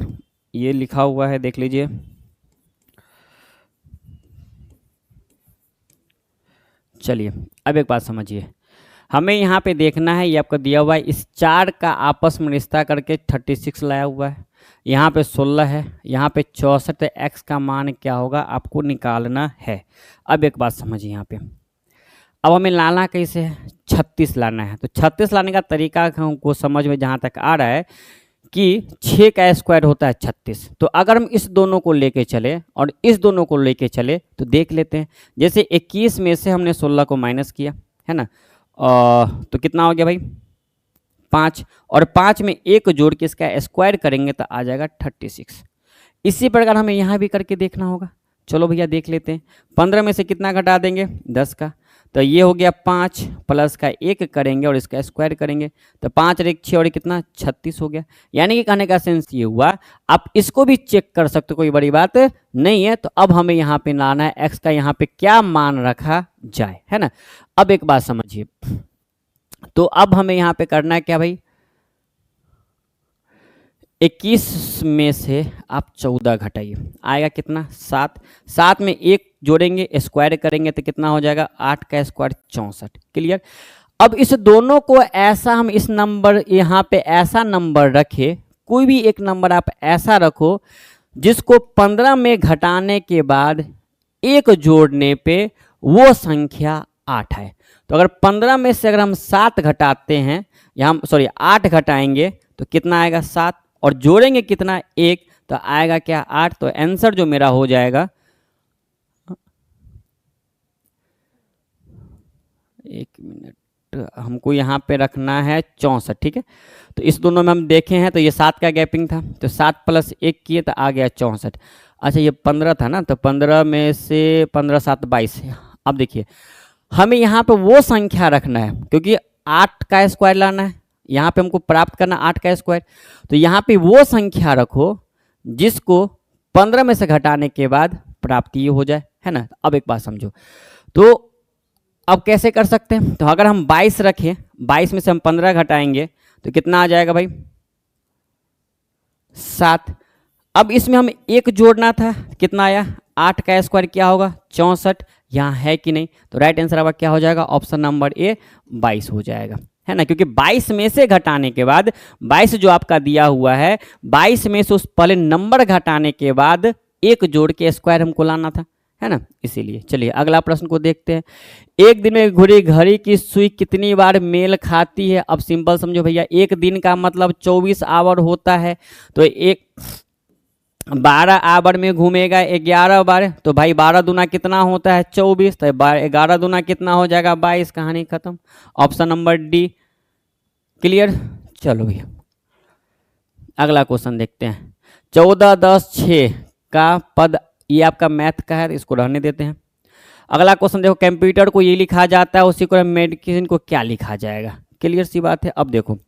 ये लिखा हुआ है, देख लीजिए। चलिए अब एक बात समझिए, हमें यहाँ पे देखना है, ये आपको दिया हुआ है, इस चार का आपस में रिश्ता करके 36 लाया हुआ है, यहाँ पे 16 है, यहाँ पे 64 है, एक्स का मान क्या होगा आपको निकालना है। अब एक बात समझिए यहाँ पे, अब हमें लाना कैसे है, 36 लाना है। तो 36 लाने का तरीका हमको समझ में जहाँ तक आ रहा है कि 6 का स्क्वायर होता है 36। तो अगर हम इस दोनों को लेके चले और इस दोनों को लेके चले तो देख लेते हैं। जैसे 21 में से हमने 16 को माइनस किया है ना, तो कितना हो गया भाई 5, और 5 में एक जोड़ के इसका स्क्वायर करेंगे तो आ जाएगा 36। इसी प्रकार हमें यहाँ भी करके देखना होगा। चलो भैया देख लेते हैं। 15 में से कितना घटा देंगे 10 का, तो ये हो गया 5 प्लस का 1 करेंगे और इसका स्क्वायर करेंगे तो 5 और 1 6 और कितना 36 हो गया। यानी कि कहने का सेंस ये हुआ, आप इसको भी चेक कर सकते हो, कोई बड़ी बात नहीं है। तो अब हमें यहाँ पे लाना है x का यहाँ पे क्या मान रखा जाए, है ना। अब एक बात समझिए, तो अब हमें यहाँ पे करना है क्या भाई, 21 में से आप 14 घटाइए, आएगा कितना 7। 7 में 1 जोड़ेंगे स्क्वायर करेंगे तो कितना हो जाएगा 8 का स्क्वायर 64। क्लियर। अब इस दोनों को ऐसा हम इस नंबर यहाँ पे ऐसा नंबर रखे, कोई भी एक नंबर आप ऐसा रखो जिसको 15 में घटाने के बाद 1 जोड़ने पे वो संख्या 8 है। तो अगर 15 में से अगर हम 7 घटाते हैं, यहाँ सॉरी 8 घटाएंगे तो कितना आएगा 7, और जोड़ेंगे कितना 1 तो आएगा क्या 8। तो आंसर जो मेरा हो जाएगा, एक मिनट, हमको यहाँ पे रखना है 64। ठीक है, तो इस दोनों में हम देखे हैं तो ये 7 का गैपिंग था, तो 7 प्लस 1 किए तो आ गया 64। अच्छा ये 15 था ना, तो 15 में से 15 7 22। अब देखिए हमें यहाँ पे वो संख्या रखना है क्योंकि 8 का स्क्वायर लाना है, यहाँ पे हमको प्राप्त करना 8 का स्क्वायर। तो यहाँ पे वो संख्या रखो जिसको 15 में से घटाने के बाद प्राप्ति हो जाए, है ना। अब एक बात समझो, तो अब कैसे कर सकते हैं, तो अगर हम 22 रखें, 22 में से हम 15 घटाएंगे तो कितना आ जाएगा भाई 7। अब इसमें हम 1 जोड़ना था, कितना आया 8 का स्क्वायर क्या होगा 64। यहाँ है कि नहीं, तो राइट आंसर अब क्या हो जाएगा ऑप्शन नंबर ए 22 हो जाएगा, है ना। क्योंकि 22 में से घटाने के बाद 22 जो आपका दिया हुआ है, 22 में से उस पहले नंबर घटाने के बाद 1 जोड़ के स्क्वायर हमको लाना था, है ना, इसीलिए। चलिए अगला प्रश्न को देखते हैं। एक दिन में घुरी घड़ी की सुई कितनी बार मेल खाती है। अब सिंपल समझो भैया, एक दिन का मतलब 24 आवर होता है, तो एक 12 आवर में घूमेगा 11 बार, तो भाई 12 दूना कितना होता है 24, तो 11 दूना कितना हो जाएगा 22। कहानी खत्म, ऑप्शन नंबर डी। क्लियर। चलो भैया अगला क्वेश्चन देखते हैं। 14 10 6 का पद, ये आपका मैथ का है, इसको रहने देते हैं। अगला क्वेश्चन देखो, कंप्यूटर को ये लिखा जाता है, उसी को मेडिसिन को क्या लिखा जाएगा। क्लियर सी बात है। अब देखो,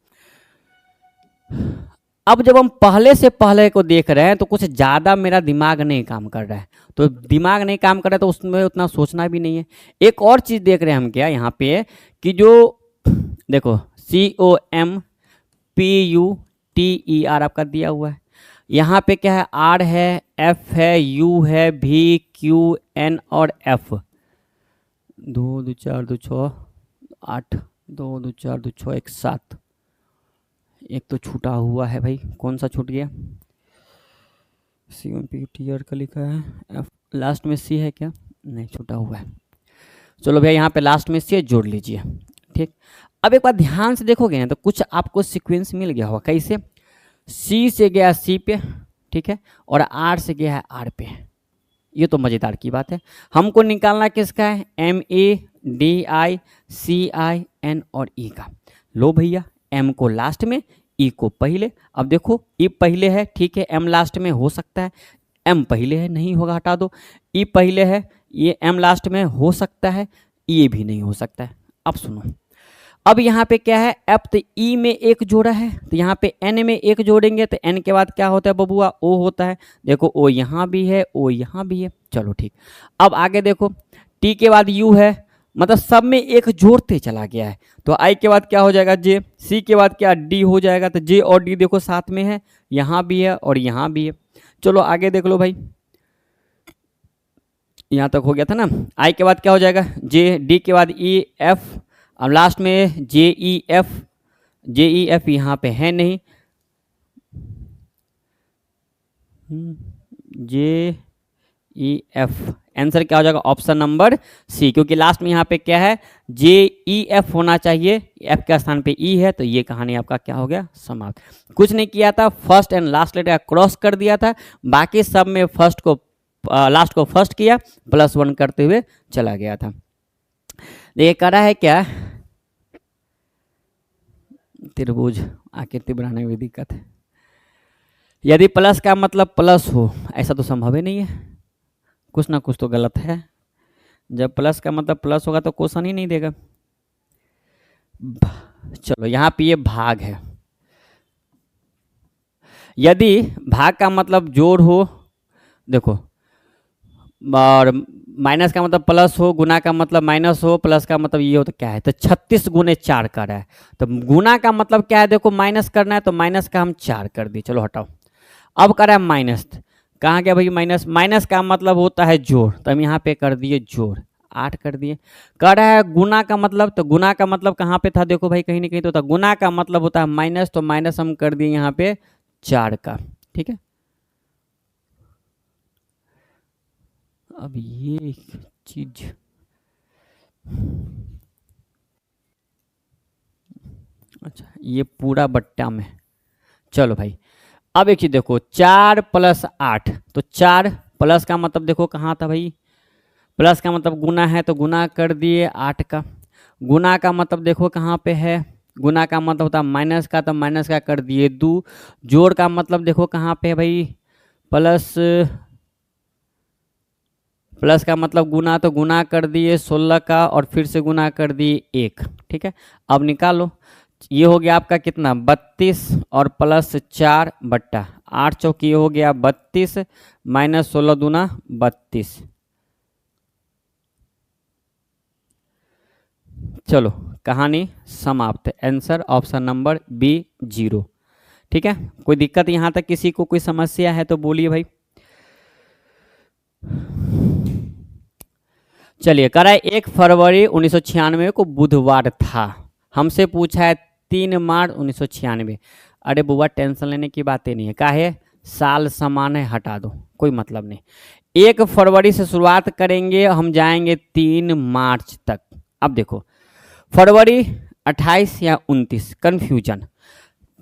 अब जब हम पहले से पहले को देख रहे हैं तो कुछ ज़्यादा मेरा दिमाग नहीं काम कर रहा है, तो दिमाग नहीं काम कर रहा है तो उसमें उतना सोचना भी नहीं है। एक और चीज़ देख रहे हैं हम क्या यहाँ पे कि जो देखो COMPUTER आपका दिया हुआ है, यहाँ पे क्या है R है, F है, U है, V Q N और F। 2 2 4 2 6 8 2 2 4 2 6 1 7। एक तो छूटा हुआ है भाई, कौन सा छूट गया, COMPUTER का लिखा है, F लास्ट में C है क्या, नहीं छूटा हुआ है। चलो भैया यहाँ पे लास्ट में C जोड़ लीजिए। ठीक, अब एक बार ध्यान से देखोगे ना तो कुछ आपको सीक्वेंस मिल गया होगा। कैसे, C से गया C पे, ठीक है, और R से गया है R पे। ये तो मज़ेदार की बात है। हमको निकालना किसका है, MADICIN और E का। लो भैया M को लास्ट में, E को पहले। अब देखो E पहले है, ठीक है, M लास्ट में हो सकता है, M पहले है, नहीं होगा हटा दो। E पहले है, ये M लास्ट में हो सकता है, ये भी नहीं हो सकता है। अब सुनो, अब यहाँ पे क्या है F, तो E में 1 जोड़ा है, तो यहाँ पे N में 1 जोड़ेंगे तो N के बाद क्या होता है बबुआ, O होता है। देखो O यहाँ भी है, O यहाँ भी है। चलो ठीक, अब आगे देखो, T के बाद U है, मतलब सब में 1 जोड़ते चला गया है, तो I के बाद क्या हो जाएगा J, C के बाद क्या D हो जाएगा, तो J और D देखो साथ में है, यहाँ भी है और यहाँ भी है। चलो आगे देख लो भाई, यहाँ तक हो गया था ना। I के बाद क्या हो जाएगा J, D के बाद E F, अब लास्ट में JEF। JEF यहाँ पे है नहीं, JEF आंसर क्या हो जाएगा? ऑप्शन नंबर सी, क्योंकि लास्ट में यहाँ पे क्या है, JEF होना चाहिए, एफ के स्थान पे ई है, तो ये कहानी आपका क्या हो गया? समाप्त। कुछ नहीं किया था, first and last letter cross कर दिया था, बाकी सब में फर्स्ट को लास्ट को फर्स्ट किया, +1 करते हुए चला गया था। ये करा है क्या? त्रिभुज आकृति बनाने में दिक्कत है। यदि प्लस का मतलब प्लस हो, ऐसा तो संभव ही नहीं है, कुछ ना कुछ तो गलत है। जब प्लस का मतलब प्लस होगा तो क्वेश्चन ही नहीं देगा। चलो यहाँ पे ये भाग है, यदि भाग का मतलब जोड़ हो, देखो, और माइनस का मतलब प्लस हो, गुना का मतलब माइनस हो, प्लस का मतलब ये हो, तो क्या है? तो 36 गुने 4 कर रहा है, तो गुना का मतलब क्या है? देखो माइनस करना है, तो माइनस का हम 4 कर दिए, चलो हटाओ। अब कर रहा है माइनस, कहाँ गया भाई माइनस? माइनस का मतलब होता है जोड़, तो हम यहाँ पे कर दिए जोड़, 8 कर दिए। कर रहा है गुना का मतलब, तो गुना का मतलब कहाँ पे था? देखो भाई कहीं ना कहीं तो था, गुना का मतलब होता है माइनस, तो माइनस हम कर दिए यहाँ पे 4 का, ठीक है। अब ये चीज अच्छा, ये पूरा बट्टा में, चलो भाई अब एक चीज देखो, 4 + 8, तो 4 प्लस का मतलब देखो कहाँ था भाई? प्लस का मतलब गुना है, तो गुना कर दिए 8 का। गुना का मतलब देखो कहाँ पे है? गुना का मतलब होता है माइनस का, तो माइनस का कर दिए 2। जोड़ का मतलब देखो कहाँ पे है भाई? प्लस, प्लस का मतलब गुना, तो गुना कर दिए 16 का, और फिर से गुना कर दिए 1, ठीक है। अब निकालो, ये हो गया आपका कितना? 32, और +4 बट्टा 8 चौक, ये हो गया 32 माइनस 16 दूना 32। चलो कहानी समाप्त। आंसर ऑप्शन नंबर बी 0, ठीक है। कोई दिक्कत यहाँ तक किसी को कोई समस्या है तो बोलिए भाई। चलिए करा है 1 फरवरी 1996 को बुधवार था, हमसे पूछा है 3 मार्च 1996। अरे बुआ टेंशन लेने की बातें नहीं है, काहे? साल समान है, हटा दो, कोई मतलब नहीं। 1 फरवरी से शुरुआत करेंगे, हम जाएंगे 3 मार्च तक। अब देखो फरवरी 28 या 29, कन्फ्यूजन।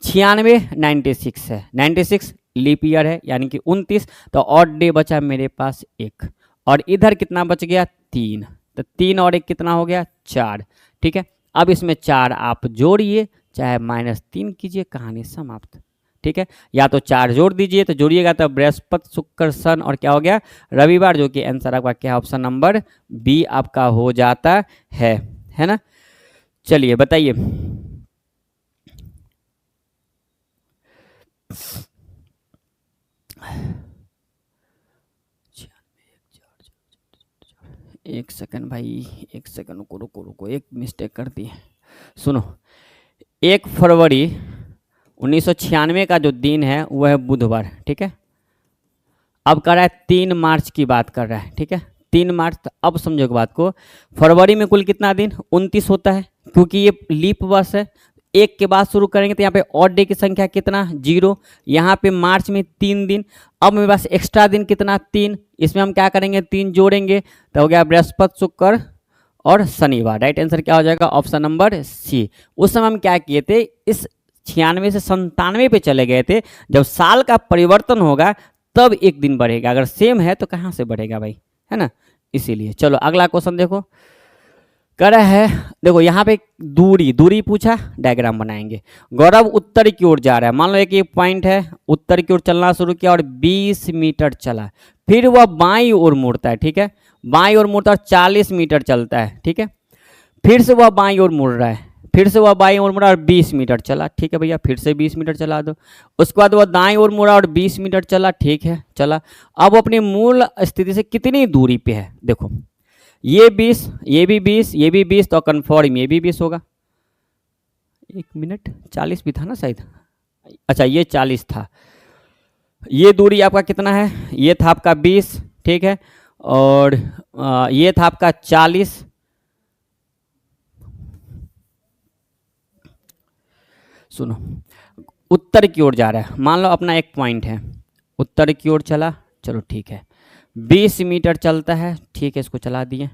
96 96 है, 96 लीप ईयर है, यानी कि 29, तो ऑड डे बचा मेरे पास 1, और इधर कितना बच गया? 3, तो 3 और 1 कितना हो गया? 4, ठीक है। अब इसमें 4 आप जोड़िए, चाहे -3 कीजिए, कहानी समाप्त, ठीक है। या तो 4 जोड़ दीजिए, तो जोड़िएगा तो बृहस्पति शुक्र शन और क्या हो गया? रविवार, जो कि आंसर आपका क्या? ऑप्शन नंबर बी आपका हो जाता है ना। चलिए बताइए। एक सेकंड भाई, एक सेकंड, रुको रुको रुको, एक मिस्टेक कर दी। सुनो, 1 फरवरी 1996 का जो दिन है वह है बुधवार, ठीक है। अब कर रहा है 3 मार्च की बात कर रहा है, ठीक है। 3 मार्च, तो अब समझो एक बात को, फरवरी में कुल कितना दिन? 29 होता है, क्योंकि ये लीप वर्ष है। 1 के बाद शुरू करेंगे, तो यहाँ पे ऑड डे की संख्या कितना? 0। यहाँ पे मार्च में 3 दिन, अब मेरे पास एक्स्ट्रा दिन कितना? 3। इसमें हम क्या करेंगे? 3 जोड़ेंगे, तो हो गया बृहस्पति शुक्र और शनिवार। राइट आंसर क्या हो जाएगा? Option number C. उस समय हम क्या किए थे? इस 96 से 97 पे चले गए थे। जब साल का परिवर्तन होगा तब एक दिन बढ़ेगा, अगर सेम है तो कहाँ से बढ़ेगा भाई, है ना, इसीलिए। चलो अगला क्वेश्चन देखो, कह रहा है, देखो यहाँ पे दूरी दूरी पूछा, डायग्राम बनाएंगे। गौरव उत्तर की ओर जा रहा है, मान लो एक पॉइंट है, उत्तर की ओर चलना शुरू किया और 20 मीटर चला, फिर वह बाईं ओर मुड़ता है, ठीक है। बाईं ओर मुड़ता है और 40 मीटर चलता है, ठीक है। फिर से वह बाईं ओर मुड़ रहा है, फिर से वह बाईं ओर मुड़ा और 20 मीटर चला, ठीक है भैया, फिर से 20 मीटर चला दो। उसके बाद वह दाईं ओर मुड़ा और 20 मीटर चला, ठीक है, चला। अब अपनी मूल स्थिति से कितनी दूरी पे है? देखो ये 20, ये भी 20, ये भी 20, तो कन्फर्म ये भी 20 होगा। 1 मिनट, 40 भी था ना शायद, अच्छा ये 40 था। ये दूरी आपका कितना है? ये था आपका 20, ठीक है, और ये था आपका 40। सुनो, उत्तर की ओर जा रहा है, मान लो अपना एक पॉइंट है, उत्तर की ओर चला, चलो ठीक है। 20 मीटर चलता है, ठीक है, इसको चला दिए।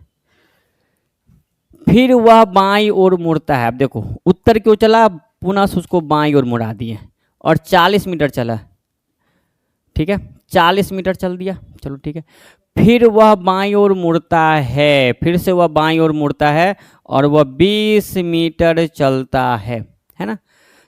फिर वह बाईं ओर मुड़ता है। अब देखो उत्तर की ओर चला, पुनः से उसको बाईं ओर मुड़ा दिए और 40 मीटर चला, ठीक है, 40 मीटर चल दिया, चलो ठीक है। फिर वह बाईं ओर मुड़ता है, फिर से वह बाईं ओर मुड़ता है और वह 20 मीटर चलता है ना,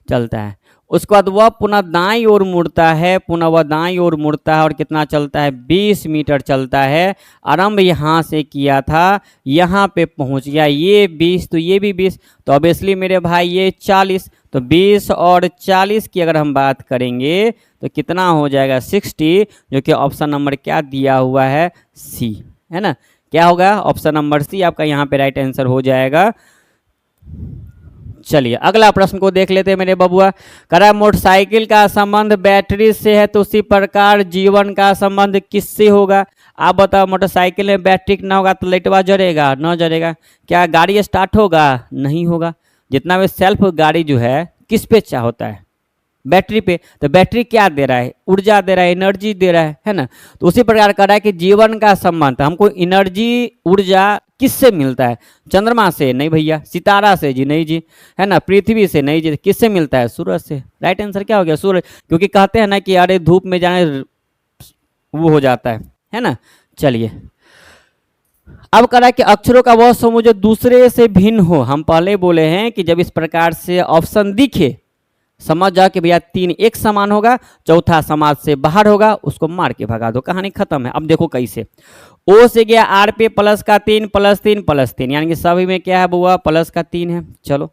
चलता है। उसके बाद वह पुनः दाईं ओर मुड़ता है, पुनः वह दाईं ओर मुड़ता है और कितना चलता है, 20 मीटर चलता है। आरंभ यहाँ से किया था, यहाँ पे पहुँच गया, ये 20 तो ये भी 20, तो ऑब्वियसली मेरे भाई ये 40, तो 20 और 40 की अगर हम बात करेंगे तो कितना हो जाएगा, 60, जो कि ऑप्शन नंबर क्या दिया हुआ है, सी, है ना। क्या होगा, ऑप्शन नंबर सी आपका यहाँ पे राइट आंसर हो जाएगा। चलिए अगला प्रश्न को देख लेते हैं मेरे बबुआ। कह रहा है मोटरसाइकिल का संबंध बैटरी से है तो उसी प्रकार जीवन का संबंध किससे होगा। आप बताओ, मोटरसाइकिल में बैटरी ना होगा तो लाइटवा जलेगा, न जलेगा। क्या गाड़ी स्टार्ट होगा, नहीं होगा। जितना भी सेल्फ गाड़ी जो है किस पे क्या होता है, बैटरी पे। तो बैटरी क्या दे रहा है, ऊर्जा दे रहा है, एनर्जी दे रहा है ना। तो उसी प्रकार कर रहा है कि जीवन का संबंध हमको एनर्जी ऊर्जा किससे मिलता है, चंद्रमा से नहीं भैया, सितारा से जी नहीं जी, है ना, पृथ्वी से नहीं जी, किससे मिलता है, सूरज से। राइट आंसर क्या हो गया, सूरज, क्योंकि कहते हैं ना कि अरे धूप में जाने वो हो जाता है ना। चलिए अब कह रहा है कि अक्षरों का वह समूह जो दूसरे से भिन्न हो। हम पहले बोले हैं कि जब इस प्रकार से ऑप्शन दिखे समझ जाओ कि भैया 3 एक समान होगा, चौथा समाज से बाहर होगा, उसको मार के भगा दो, कहानी खत्म है। अब देखो कैसे, ओ से गया आर पे प्लस का 3 प्लस 3 प्लस 3, यानी कि सभी में क्या है बुआ, प्लस का 3 है। चलो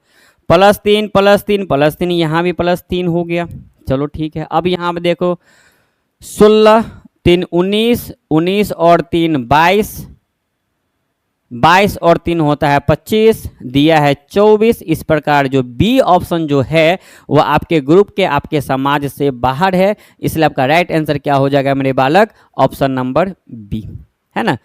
प्लस 3 प्लस 3 प्लस 3, यहाँ भी प्लस 3 हो गया, चलो ठीक है। अब यहाँ पे देखो 16 3 19, 19 और 3 22, 22 और 3 होता है 25, दिया है 24। इस प्रकार जो बी ऑप्शन जो है वह आपके ग्रुप के, आपके समाज से बाहर है, इसलिए आपका राइट आंसर क्या हो जाएगा मेरे बालक, ऑप्शन नंबर बी, है ना।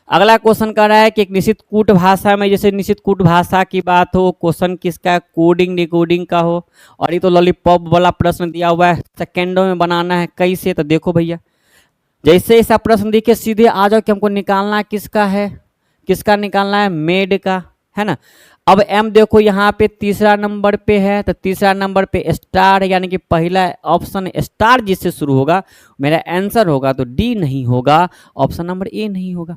अगला क्वेश्चन कर रहा है कि एक निश्चित कूट भाषा में, जैसे निश्चित कूट भाषा की बात हो, क्वेश्चन किसका, कोडिंग डिकोडिंग का हो, और ये तो लॉलीपॉप वाला प्रश्न दिया हुआ है, सेकेंडों में बनाना है, कैसे। तो देखो भैया, जैसे ऐसा प्रश्न दिखे सीधे आ जाओ कि हमको निकालना किसका है, किसका निकालना है, मेड का, है ना। अब एम देखो यहाँ पे तीसरा नंबर पे है, तो तीसरा नंबर पे स्टार, यानी कि पहला ऑप्शन स्टार जिससे शुरू होगा मेरा आंसर होगा, तो डी नहीं होगा, ऑप्शन नंबर ए नहीं होगा।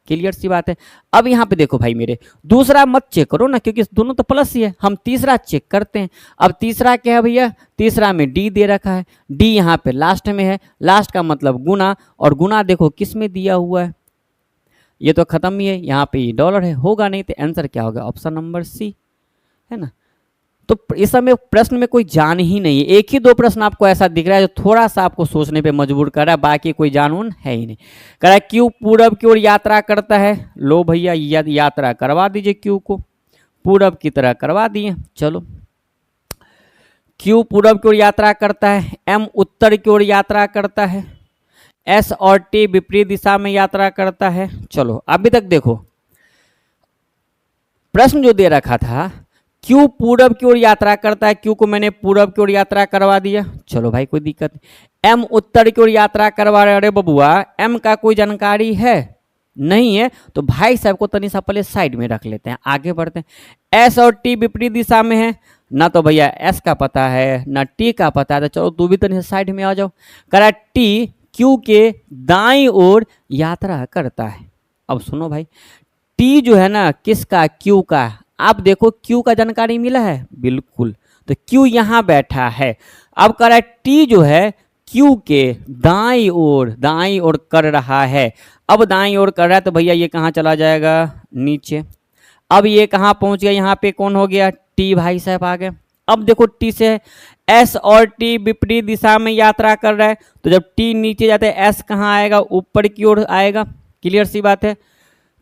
क्लियर सी बात है। अब यहाँ पे देखो भाई मेरे, दूसरा मत चेक करो ना, क्योंकि दोनों तो प्लस ही है, हम तीसरा चेक करते हैं। अब तीसरा क्या है भैया, तीसरा में डी दे रखा है, डी यहाँ पे लास्ट में है, लास्ट का मतलब गुना, और गुना देखो किस में दिया हुआ है, ये तो खत्म ही है, यहाँ पे ये डॉलर है, होगा नहीं, तो आंसर क्या होगा, ऑप्शन नंबर सी, है ना। तो इस समय प्रश्न में कोई जान ही नहीं है, एक ही दो प्रश्न आपको ऐसा दिख रहा है जो थोड़ा सा आपको सोचने पे मजबूर कर रहा है, बाकी कोई जानून है ही नहीं। कह रहा है क्यू पूरब की ओर यात्रा करता है, लो भैया यात्रा करवा दीजिए, क्यू को पूरब की तरह करवा दिए। चलो क्यू पूरब की ओर यात्रा करता है, एम उत्तर की ओर यात्रा करता है, एस और टी विपरीत दिशा में यात्रा करता है। चलो अभी तक देखो प्रश्न जो दे रखा था, क्यू पूरब की ओर यात्रा करता है, क्यू को मैंने पूरब की ओर यात्रा करवा दिया, चलो भाई कोई दिक्कत नहीं। एम उत्तर की ओर यात्रा करवा रहे, अरे बबुआ एम का कोई जानकारी है नहीं है, तो भाई साहब को तनी सा पहले साइड में रख लेते हैं, आगे बढ़ते हैं। एस और टी विपरीत दिशा में है ना, तो भैया एस का पता है ना टी का पता है, तो चलो तू भी तनी सा साइड में आ जाओ। करा टी क्यू के दाईं ओर यात्रा करता है। अब सुनो भाई, टी जो है ना किसका, क्यू का, आप देखो क्यू का जानकारी मिला है, बिल्कुल, तो क्यू यहाँ बैठा है। अब कह रहा है टी जो है क्यू के दाईं ओर कर रहा है। अब दाईं ओर कर रहा है तो भैया ये कहाँ चला जाएगा, नीचे। अब ये कहाँ पहुँच गया, यहाँ पे कौन हो गया, टी भाई साहब आ गए। अब देखो टी से एस और टी विपरीत दिशा में यात्रा कर रहा है, तो जब टी नीचे जाते हैं एस कहाँ आएगा, ऊपर की ओर आएगा, क्लियर सी बात है।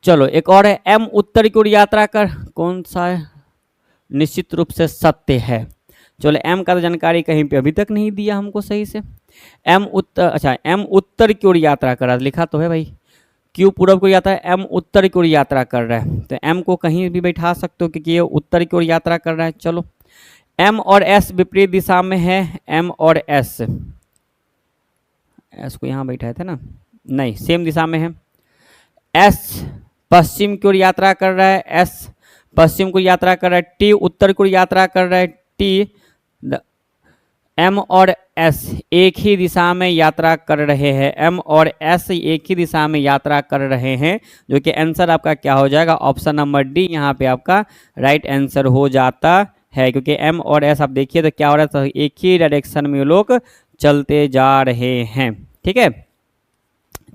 चलो एक और है, एम उत्तर की ओर यात्रा कर, कौन सा है, निश्चित रूप से सत्य है। चलो एम का तो जानकारी कहीं पे अभी तक नहीं दिया हमको सही से। एम उत्तर, अच्छा एम उत्तर की ओर यात्रा कर रहा है, लिखा तो है भाई, क्यू पूरब को यात्रा है, एम उत्तर की ओर यात्रा कर रहा है, तो एम को कहीं भी बैठा सकते हो क्योंकि ये उत्तर की ओर यात्रा कर रहा है। चलो एम और एस विपरीत दिशा में है, एम और एस को यहाँ बैठाए थे ना, नहीं, सेम दिशा में है। एस पश्चिम की ओर यात्रा कर रहा है, एस पश्चिम को यात्रा कर रहा है, टी उत्तर को यात्रा कर रहा है, टी एम और एस एक ही दिशा में यात्रा कर रहे हैं, एम और एस एक ही दिशा में यात्रा कर रहे हैं, जो कि आंसर आपका क्या हो जाएगा, ऑप्शन नंबर डी यहाँ पे आपका राइट आंसर हो जाता है। क्योंकि एम और एस आप देखिए तो क्या हो रहा है, तो एक ही डायरेक्शन में लोग चलते जा रहे हैं। ठीक है,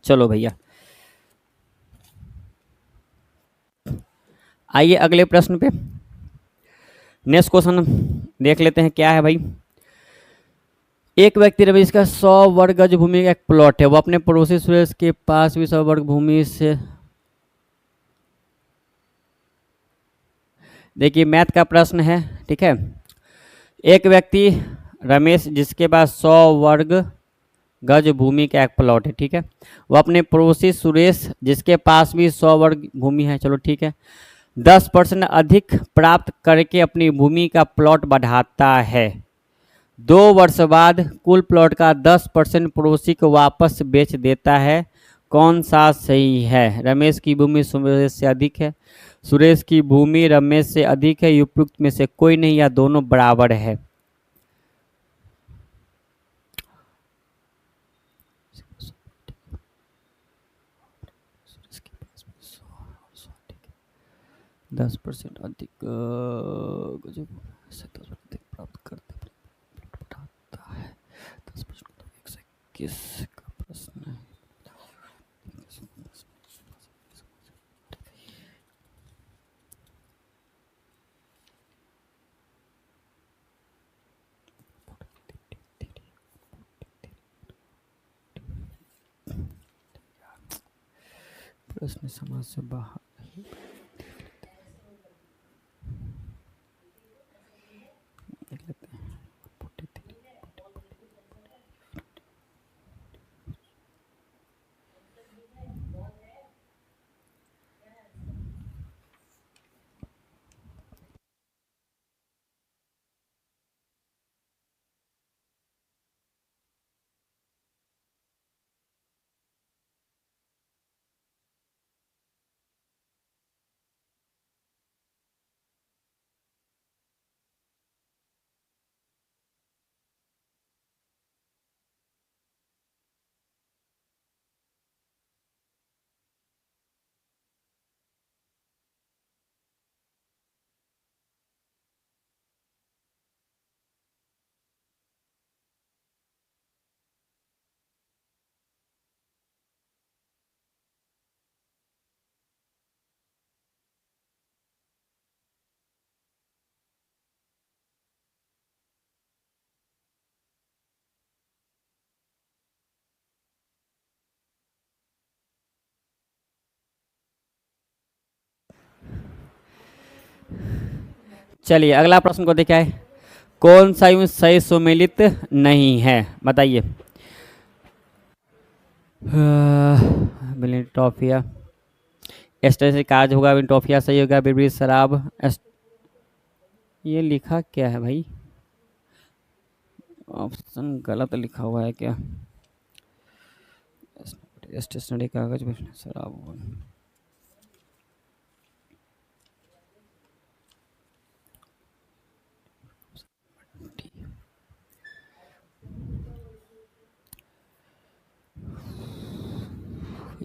चलो भैया आइए अगले प्रश्न पे। नेक्स्ट क्वेश्चन देख लेते हैं क्या है भाई। एक व्यक्ति रमेश का 100 वर्ग गज भूमि का एक प्लॉट है, वो अपने पड़ोसी सुरेश के पास भी 100 वर्ग भूमि से, देखिए मैथ का प्रश्न है। ठीक है, एक व्यक्ति रमेश जिसके पास 100 वर्ग गज भूमि का एक प्लॉट है, ठीक है, वो अपने पड़ोसी सुरेश जिसके पास भी 100 वर्ग भूमि है, चलो ठीक है, 10% अधिक प्राप्त करके अपनी भूमि का प्लॉट बढ़ाता है। 2 वर्ष बाद कुल प्लॉट का 10% पड़ोसी को वापस बेच देता है, कौन सा सही है? रमेश की भूमि सुरेश से अधिक है, सुरेश की भूमि रमेश से अधिक है, उपयुक्त में से कोई नहीं या दोनों बराबर है। दस परसेंट अधिक प्राप्त करते है, 10% 121 का प्रश्न है। प्रश्न समाज से बाहर देख लेते हैं। चलिए अगला प्रश्न को देखा है, कौन सा यूं सही सुमेलित नहीं है, बताइए। टॉफिया एस्टर से काज होगा, टॉफिया सही होगा, बिरबरी शराब, ये लिखा क्या है भाई, ऑप्शन गलत लिखा हुआ है क्या, स्टेशनरी कागज शराब,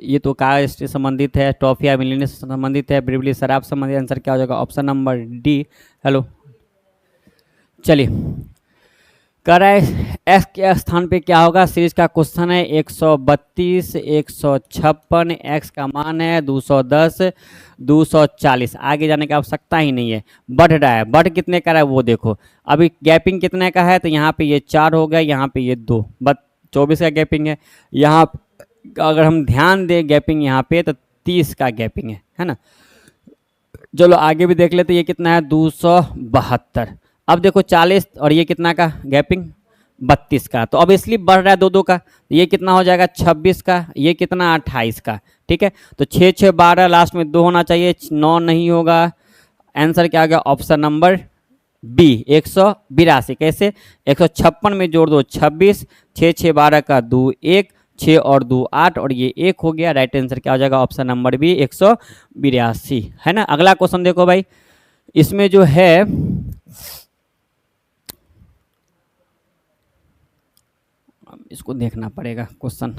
ये तो कागज से संबंधित है, टॉफिया मिलने से संबंधित है, ब्रिवली शराब संबंधित, आंसर क्या हो जाएगा, ऑप्शन नंबर डी। हेलो चलिए, कह रहा है एक्स के स्थान पे क्या होगा, सीरीज का क्वेश्चन है, 132 156, एक्स का मान है 210 240, आगे जाने की आवश्यकता ही नहीं है, बढ़ रहा है, बढ़ कितने का रहा है वो देखो, अभी गैपिंग कितने का है, तो यहाँ पे ये 4 हो गया, यहाँ पे ये 2, बस 24 का गैपिंग है, यहाँ अगर हम ध्यान दें गैपिंग यहाँ पे तो 30 का गैपिंग है ना। चलो आगे भी देख लेते, ये कितना है 272, अब देखो 40 और ये कितना का गैपिंग 32 का, तो अब इसलिए बढ़ रहा है 2 2 का, ये कितना हो जाएगा 26 का, ये कितना 28 का, ठीक है, तो 6 6 12 लास्ट में 2 होना चाहिए, 9 नहीं होगा, आंसर क्या आ गया, ऑप्शन नंबर बी 182। कैसे, 156 में जोड़ दो 26, 6 6 12 का 2 1, 6 और 2 8 और ये 1 हो गया। राइट आंसर क्या हो जाएगा? ऑप्शन नंबर बी 182 है ना। अगला क्वेश्चन देखो भाई, इसमें जो है इसको देखना पड़ेगा क्वेश्चन।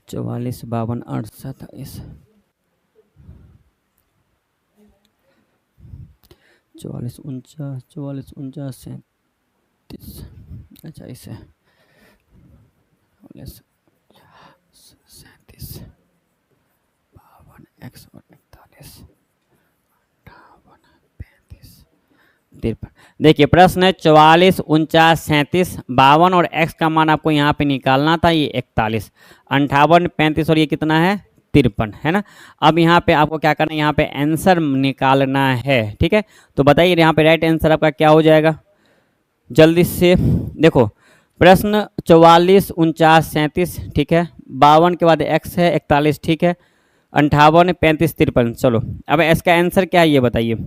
चौवालीस 52 68 इस 44 49 44 49 37। अच्छा इसे 37 52 x और 41 58 35 53। देखिए प्रश्न है 44 49 37 52 और x का मान आपको यहाँ पे निकालना था। ये 41 58 35 और ये कितना है? 53 है ना। अब यहाँ पे आपको क्या करना है? यहाँ पे आंसर निकालना है। ठीक है, तो बताइए यहाँ पे राइट आंसर आपका क्या हो जाएगा? जल्दी से देखो, प्रश्न 44 49 37 ठीक है, 52 के बाद x है 41 ठीक है, 58 35 53। चलो अब इसका आंसर क्या है ये बताइए।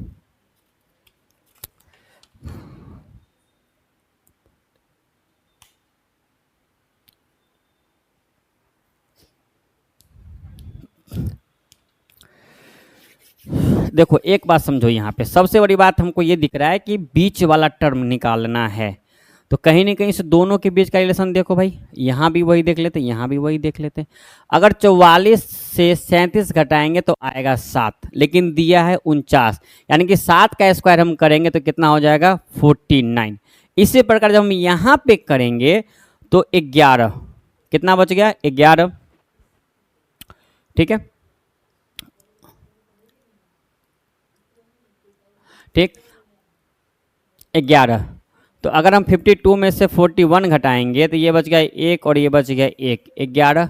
देखो एक बात समझो, यहाँ पे सबसे बड़ी बात हमको ये दिख रहा है कि बीच वाला टर्म निकालना है। तो कहीं ना कहीं इस दोनों के बीच का रिलेशन देखो भाई, यहाँ भी वही देख लेते, यहाँ भी वही देख लेते। अगर 44 से 37 घटाएंगे तो आएगा 7, लेकिन दिया है 49, यानी कि 7 का स्क्वायर हम करेंगे तो कितना हो जाएगा? 49। इसी प्रकार जब हम यहाँ पे करेंगे तो 11, कितना बच गया? 11 ठीक है, ठीक 11। तो अगर हम 52 में से 41 घटाएंगे तो ये बच गया 1 और ये बच गया 1, 11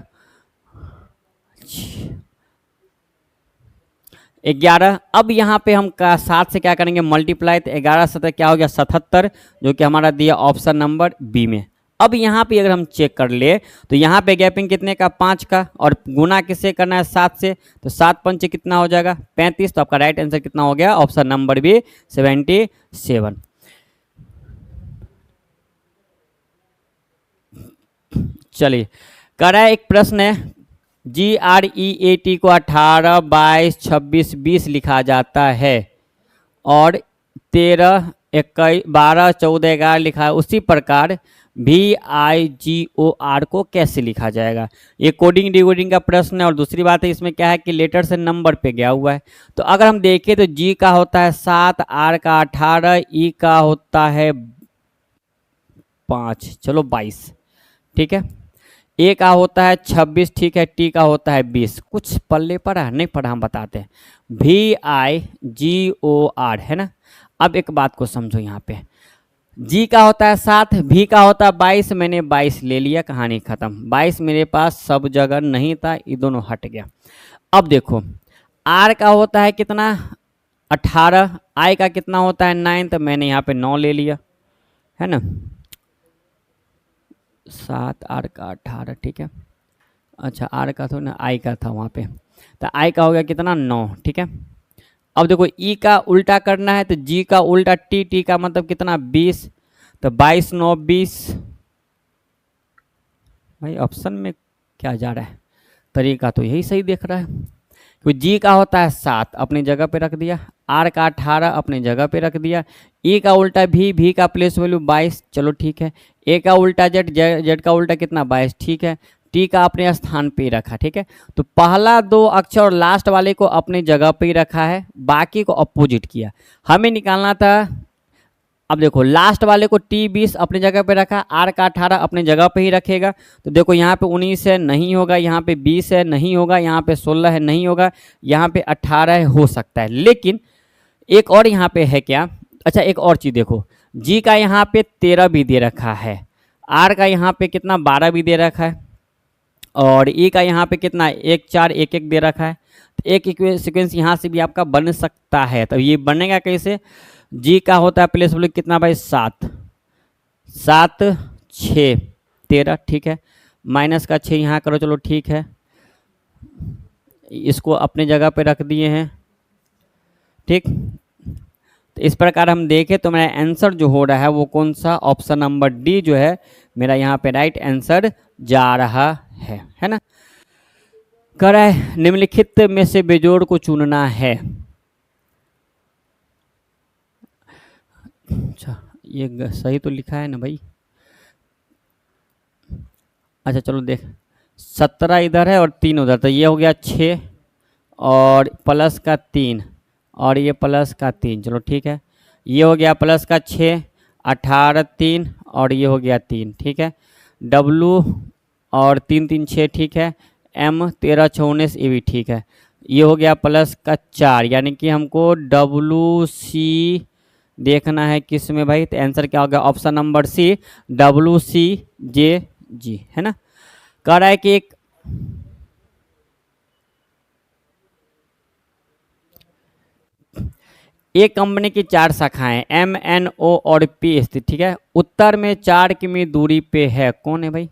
11। अब यहाँ पे हम 7 से क्या करेंगे? मल्टीप्लाई, तो 11 7 क्या हो गया? 77, जो कि हमारा दिया ऑप्शन नंबर बी में। अब यहाँ पे अगर हम चेक कर ले तो यहाँ पे गैपिंग कितने का? 5 का, और गुना किससे करना है? 7 से, तो 7 पंच कितना हो जाएगा? 35। तो आपका राइट आंसर कितना हो गया? Option number B 77। चलिए कर रहा है एक प्रश्न है, GREAT को 18 22 26 20 लिखा जाता है और 13 21 12 14 11 लिखा है। उसी प्रकार VIGOR को कैसे लिखा जाएगा? ये कोडिंग डिकोडिंग का प्रश्न है। और दूसरी बात है इसमें क्या है कि लेटर से नंबर पे गया हुआ है। तो अगर हम देखें तो G का होता है 7, R का 18, E का होता है 5, चलो 22 ठीक है, ए का होता है 26 ठीक है, टी का होता है 20। कुछ पल्ले पड़ा नहीं पढ़ा, हम बताते हैं। VIGOR है ना। अब एक बात को समझो, यहाँ पे जी का होता है 7, भी का होता है 22, मैंने 22 ले लिया, कहानी खत्म। 22 मेरे पास सब जगह नहीं था, ये दोनों हट गया। अब देखो आर का होता है कितना? 18, आई का कितना होता है 9, तो मैंने यहाँ पे 9 ले लिया है ना। 7 आर का 18 ठीक है। अच्छा आर का था ना, आई का था वहाँ पे, तो आई का हो गया कितना? 9 ठीक है। अब देखो ई का उल्टा करना है तो जी का उल्टा टी, टी का मतलब कितना? 20, तो 22 9 20। भाई ऑप्शन में क्या जा रहा है? तरीका तो यही सही देख रहा है। तो जी का होता है 7, अपनी जगह पे रख दिया। आर का 18 अपनी जगह पे रख दिया। ई का उल्टा भी का प्लेस वैल्यू 22, चलो ठीक है। ए का उल्टा जेड, जेड का उल्टा कितना? 22 ठीक है। टी का अपने स्थान पे ही रखा ठीक है। तो पहला 2 अक्षर और लास्ट वाले को अपने जगह पे ही रखा है, बाकी को अपोजिट किया। हमें निकालना था, अब देखो लास्ट वाले को टी 20 अपनी जगह पे रखा, आर का 18 अपनी जगह पे ही रखेगा। तो देखो यहाँ पे 19 है, नहीं होगा। यहाँ पे 20 है, नहीं होगा। यहाँ पे 16 है, नहीं होगा। यहाँ पे 18 है, हो सकता है। लेकिन एक और यहाँ पे है क्या? अच्छा एक और चीज़ देखो, जी का यहाँ पे 13 भी दे रखा है, आर का यहाँ पे कितना? 12 भी दे रखा है, और ई का यहाँ पे कितना? 1 4 1 1 दे रखा है। तो एक सीक्वेंस यहाँ से भी आपका बन सकता है। तो ये बनेगा कैसे? जी का होता है प्लेस वैल्यू कितना भाई? 7 7 6 13 ठीक है, माइनस का 6 यहाँ करो, चलो ठीक है। इसको अपने जगह पे रख दिए हैं ठीक। तो इस प्रकार हम देखें तो मेरा आंसर जो हो रहा है वो कौन सा, ऑप्शन नंबर डी जो है मेरा यहाँ पे राइट आंसर जा रहा है ना। कह रहा है निम्नलिखित में से बेजोड़ को चुनना है। अच्छा ये सही तो लिखा है ना भाई। अच्छा चलो देख, 17 इधर है और 3 उधर, तो ये हो गया 6 और प्लस का 3 और ये प्लस का 3, चलो ठीक है। ये हो गया प्लस का 6, 18 3 और ये हो गया 3, ठीक है। डब्लू और 3 3 6, ठीक है। एम 13 6 19, ये भी ठीक है। ये हो गया प्लस का 4, यानी कि हमको डब्लू सी देखना है किस में भाई, तो आंसर क्या हो गया, option number C W C J G, है ना। कह रहा है कि एक कंपनी की 4 शाखाएं एम एन ओ और पी स्थित, ठीक है, उत्तर में 4 किमी दूरी पे है, कौन है भाई।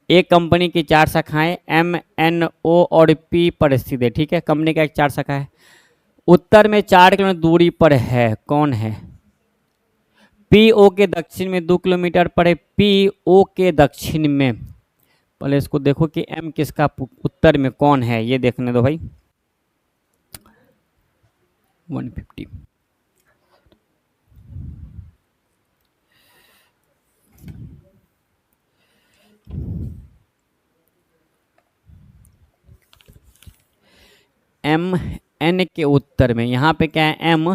एक कंपनी की 4 शाखाएं एम एन ओ और पी पर स्थित है, ठीक है, कंपनी का एक 4 शाखा है, उत्तर में 4 किलोमीटर दूरी पर है, कौन है। पी ओ के दक्षिण में 2 किलोमीटर पर है, पी ओ के दक्षिण में। पहले इसको देखो कि एम किसका उत्तर में कौन है, ये देखने दो भाई। 150 एम एन के उत्तर में, यहाँ पे क्या है, एम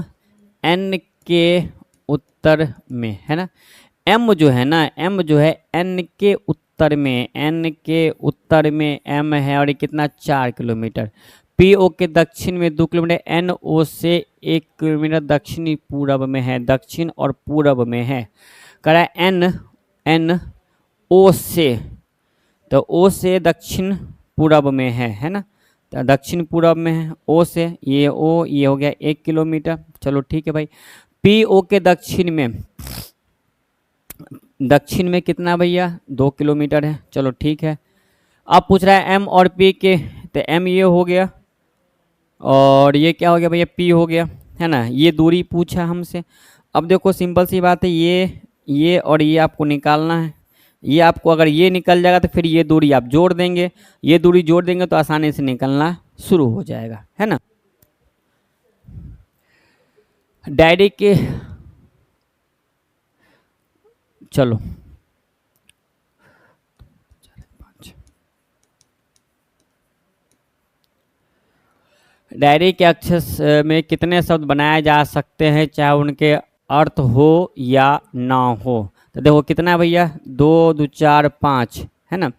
एन के उत्तर में, है ना। एम जो है ना, एम जो है एन के उत्तर में, एन के उत्तर में एम है और ये कितना 4 किलोमीटर। पी ओ के दक्षिण में 2 किलोमीटर, एन ओ से 1 किलोमीटर दक्षिणी पूरब में है, दक्षिण और पूरब में है। कह रहा है एन एन ओ से, तो ओ से दक्षिण पूरब में है ना, तो दक्षिण पूरब में है ओ से, ये ओ, ये हो गया 1 किलोमीटर, चलो ठीक है भाई। पी ओ के दक्षिण में, दक्षिण में कितना भैया 2 किलोमीटर है, चलो ठीक है। अब पूछ रहा है एम और पी के, तो एम ये हो गया और ये क्या हो गया भैया, पी हो गया, है ना। ये दूरी पूछा हमसे। अब देखो सिंपल सी बात है, ये और ये आपको निकालना है। ये आपको अगर ये निकल जाएगा तो फिर ये दूरी आप जोड़ देंगे, ये दूरी जोड़ देंगे तो आसानी से निकलना शुरू हो जाएगा, है ना। डायरी के, चलो डायरी के अक्षर में कितने शब्द बनाए जा सकते हैं चाहे उनके अर्थ हो या ना हो। तो देखो कितना भैया, 2 2 4 5, है ना।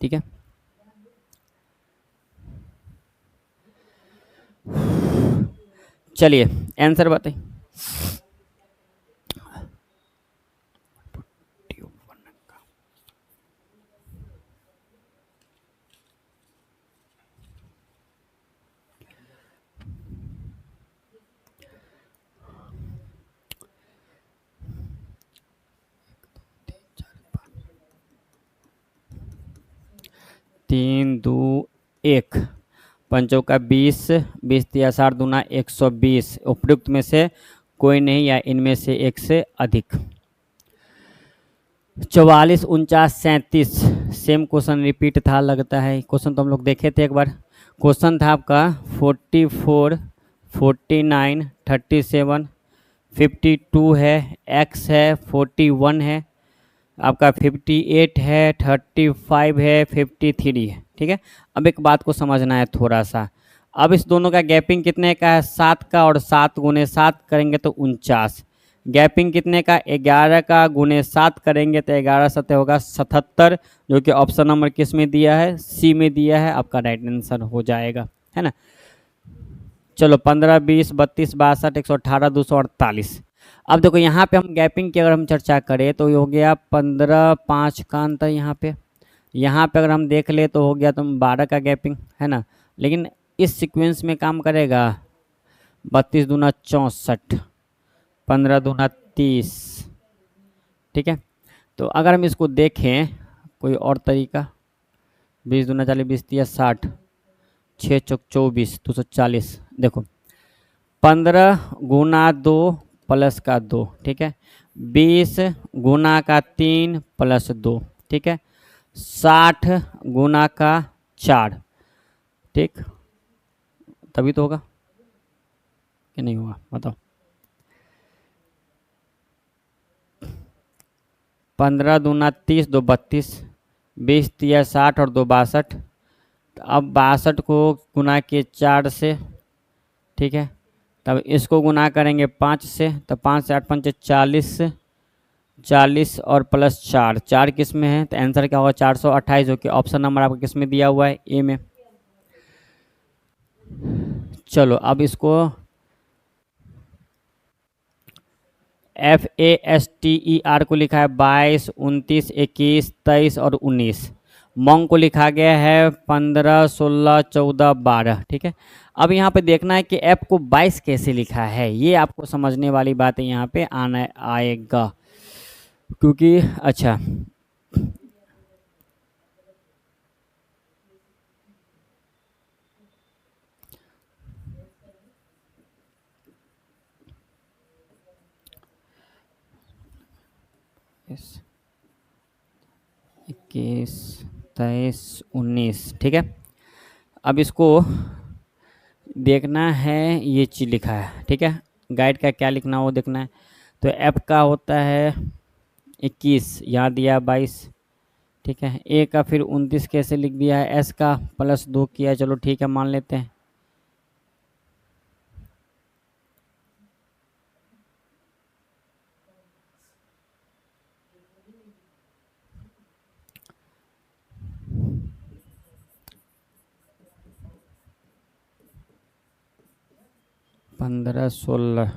ठीक है, चलिए आंसर बताइए। तीन दो एक, पंचों का 20, 20 तिया 60 दूना 120, उपयुक्त में से कोई नहीं या इनमें से एक से अधिक। 44 49 37, सेम क्वेश्चन रिपीट था लगता है, क्वेश्चन तो हम लोग देखे थे एक बार। क्वेश्चन था आपका 44 49 37 52 है, एक्स है 41 है, आपका 58 है, 35 है, 53 है, ठीक है। अब एक बात को समझना है थोड़ा सा, अब इस दोनों का गैपिंग कितने का है, 7 का, और 7 गुने 7 करेंगे तो 49। गैपिंग कितने का, 11 का गुने 7 करेंगे तो 11 7 होगा 77, जो कि ऑप्शन नंबर किस में दिया है, सी में दिया है, आपका राइट आंसर हो जाएगा, है ना। चलो 15 20 32 62 118 248। अब देखो यहाँ पे हम गैपिंग की अगर हम चर्चा करें तो ये हो गया 15 5 का अंतर यहाँ पे अगर हम देख ले तो हो गया तो 12 का गैपिंग, है ना। लेकिन इस सीक्वेंस में काम करेगा 32 दूना 64, 15 दूना 30, ठीक है। तो अगर हम इसको देखें कोई और तरीका, 20 दूना 40, 20 तिया 60, 6 चौक 24, 240। देखो 15 गुना 2 प्लस का 2, ठीक है। 20 गुना का 3 प्लस 2, ठीक है। 60 गुना का 4, ठीक। तभी तो होगा कि नहीं होगा, बताओ। 15 दूना 30, 2 32, 20 तिया 60 और 2 62। तो अब 62 को गुना किए 4 से, ठीक है। तब इसको गुना करेंगे 5 से, तो 5 से 8 5 40, 40 और प्लस 4, 4 किस में है तो आंसर क्या होगा 428, जो कि ऑप्शन नंबर आपको किस में दिया हुआ है, ए में। चलो अब इसको FASTER को लिखा है 22, 29, 21, 23 और 19। मोंग को लिखा गया है 15, 16, 14, 12, ठीक है। अब यहाँ पे देखना है कि एफ को 22 कैसे लिखा है, ये आपको समझने वाली बात है, यहाँ पे आना आएगा, क्योंकि अच्छा इस 21, 23, 19, ठीक है। अब इसको देखना है, ये चीज़ लिखा है, ठीक है। गाइड का क्या लिखना वो देखना है। तो एफ का होता है 21, यहाँ दिया 22, ठीक है। ए का फिर 29 कैसे लिख दिया है, एस का +2 किया है, चलो ठीक है मान लेते हैं। पंद्रह, 16,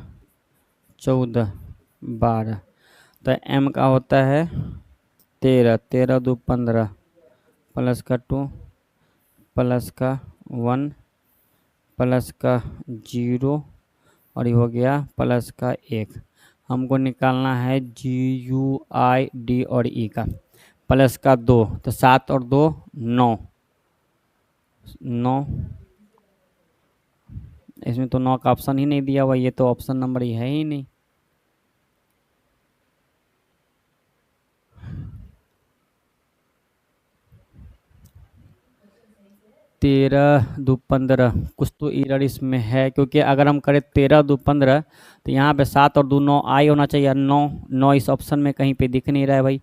14, 12। तो एम का होता है 13, 13 2 15, प्लस का 2, प्लस का 1, प्लस का 0, और ये हो गया प्लस का 1। हमको निकालना है GUID और ई का। प्लस का 2, तो 7 और 2 9, 9। इसमें तो 9 का ऑप्शन ही नहीं दिया हुआ, ये तो ऑप्शन नंबर ही है ही नहीं। 13 2 15, कुछ तो एरर इसमें है, क्योंकि अगर हम करें 13 2 15 तो यहाँ पे 7 और 2 9 आई होना चाहिए, 9 9 इस ऑप्शन में कहीं पे दिख नहीं रहा है भाई।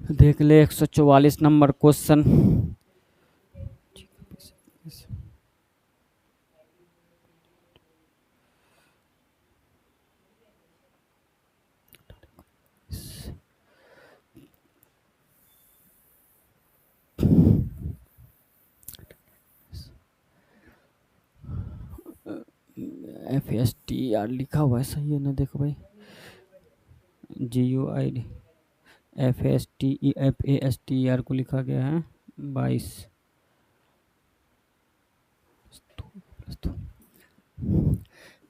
देख ले 144 नंबर क्वेश्चन। FASTER लिखा हुआ है, सही है ना, देखो भाई। GUID FASTER को लिखा गया है 22।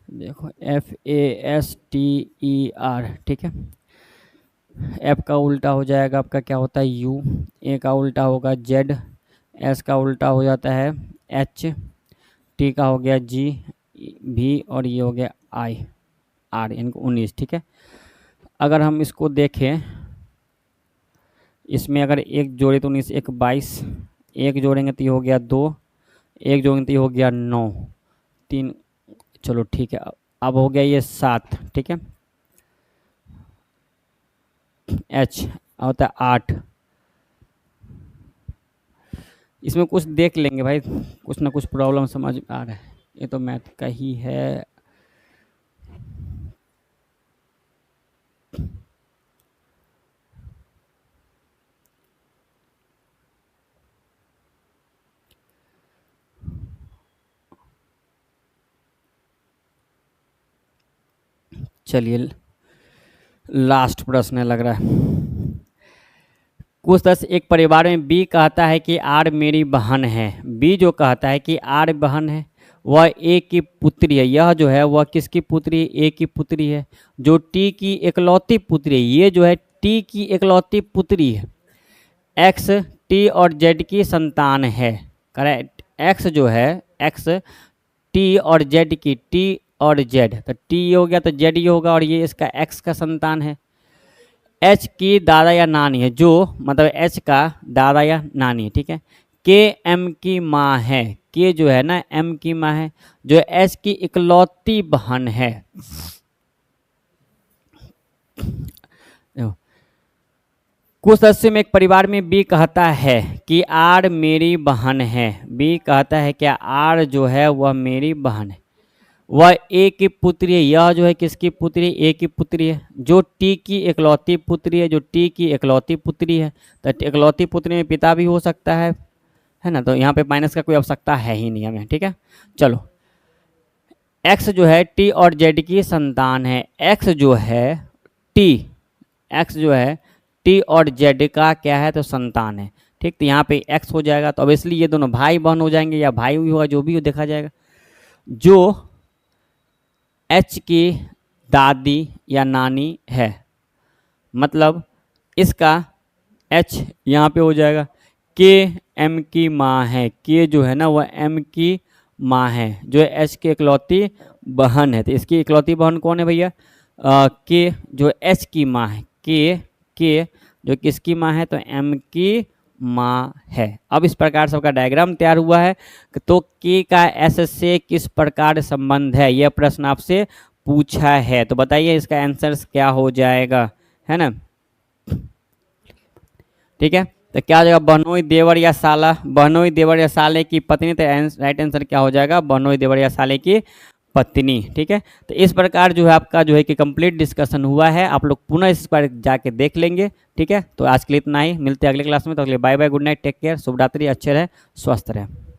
देखो FASTER, ठीक है। एफ का उल्टा हो जाएगा आपका, क्या होता है यू, ए का उल्टा होगा जेड, एस का उल्टा हो जाता है एच, टी का हो गया जी, भी, और ये हो गया आई, आर, यानी 19, ठीक है। अगर हम इसको देखें, इसमें अगर एक जोड़े तो 19, एक 22, एक जोड़ेंगे तो ये हो गया 2, एक जोड़ेंगे तो ये हो गया 9, 3, चलो ठीक है। अब हो गया ये 7, ठीक है। एच होता है 8। इसमें कुछ देख लेंगे भाई, कुछ ना कुछ प्रॉब्लम समझ आ रहा है, ये तो मैथ का ही है। चलिए लास्ट प्रश्न लग रहा है। कुछ दस एक परिवार में बी कहता है कि आर मेरी बहन है। बी जो कहता है कि आर बहन है, वह ए की पुत्री है। यह जो है वह किसकी पुत्री है, ए की पुत्री है। जो टी की इकलौती पुत्री है, ये जो है टी की इकलौती पुत्री है। एक्स टी और जेड की संतान है, करेक्ट। एक्स जो है, एक्स टी और जेड की, टी और जेड, तो टी हो गया तो जेड ही होगा, और ये इसका एक्स का संतान है। एच की दादा या नानी है, जो मतलब एच का दादा या नानी है, ठीक है। के एम की माँ है, के जो है ना एम की माँ है, जो एच की इकलौती बहन है। कुछ सदस्यों में एक परिवार में बी कहता है कि आर मेरी बहन है, बी कहता है कि आर जो है वह मेरी बहन है, वह ए की पुत्री है, यह जो है किसकी पुत्री, ए की पुत्री है, जो टी की इकलौती पुत्री है, जो टी की इकलौती पुत्री है, तो इकलौती पुत्री में पिता भी हो सकता है ना, तो यहाँ पे माइनस का कोई आवश्यकता है ही नहीं हमें, ठीक है। चलो, एक्स जो है टी और जेड की संतान है, एक्स जो है टी और जेड का क्या है, तो संतान है, ठीक। तो यहाँ पे एक्स हो जाएगा, तो अब इसलिए ये दोनों भाई बहन हो जाएंगे, या भाई भी होगा, जो भी हो देखा जाएगा। जो एच की दादी या नानी है, मतलब इसका एच यहाँ पे हो जाएगा, के एम की माँ है, के जो है ना वह एम की माँ है, जो एच की इकलौती बहन है, तो इसकी इकलौती बहन कौन है भैया, के जो एच की माँ है, के जो किसकी माँ है, तो एम की माँ है। अब इस प्रकार सबका डायग्राम तैयार हुआ है, तो के का एस से किस प्रकार संबंध है, यह प्रश्न आपसे पूछा है, तो बताइए इसका आंसर क्या हो जाएगा, है ना। ठीक है, तो क्या हो जाएगा, बहनोई देवर या साला, बहनोई देवर या साले की पत्नी, तो राइट आंसर क्या हो जाएगा, बहनोई देवर या साले की पत्नी, ठीक है। तो इस प्रकार जो है आपका जो है कि कंप्लीट डिस्कशन हुआ है, आप लोग पुनः इस पर जाके देख लेंगे, ठीक है। तो आज के लिए इतना ही, मिलते हैं अगले क्लास में, तो अगले bye bye, good night, take care, शुभ रात्रि, अच्छे रहे, स्वस्थ रहे।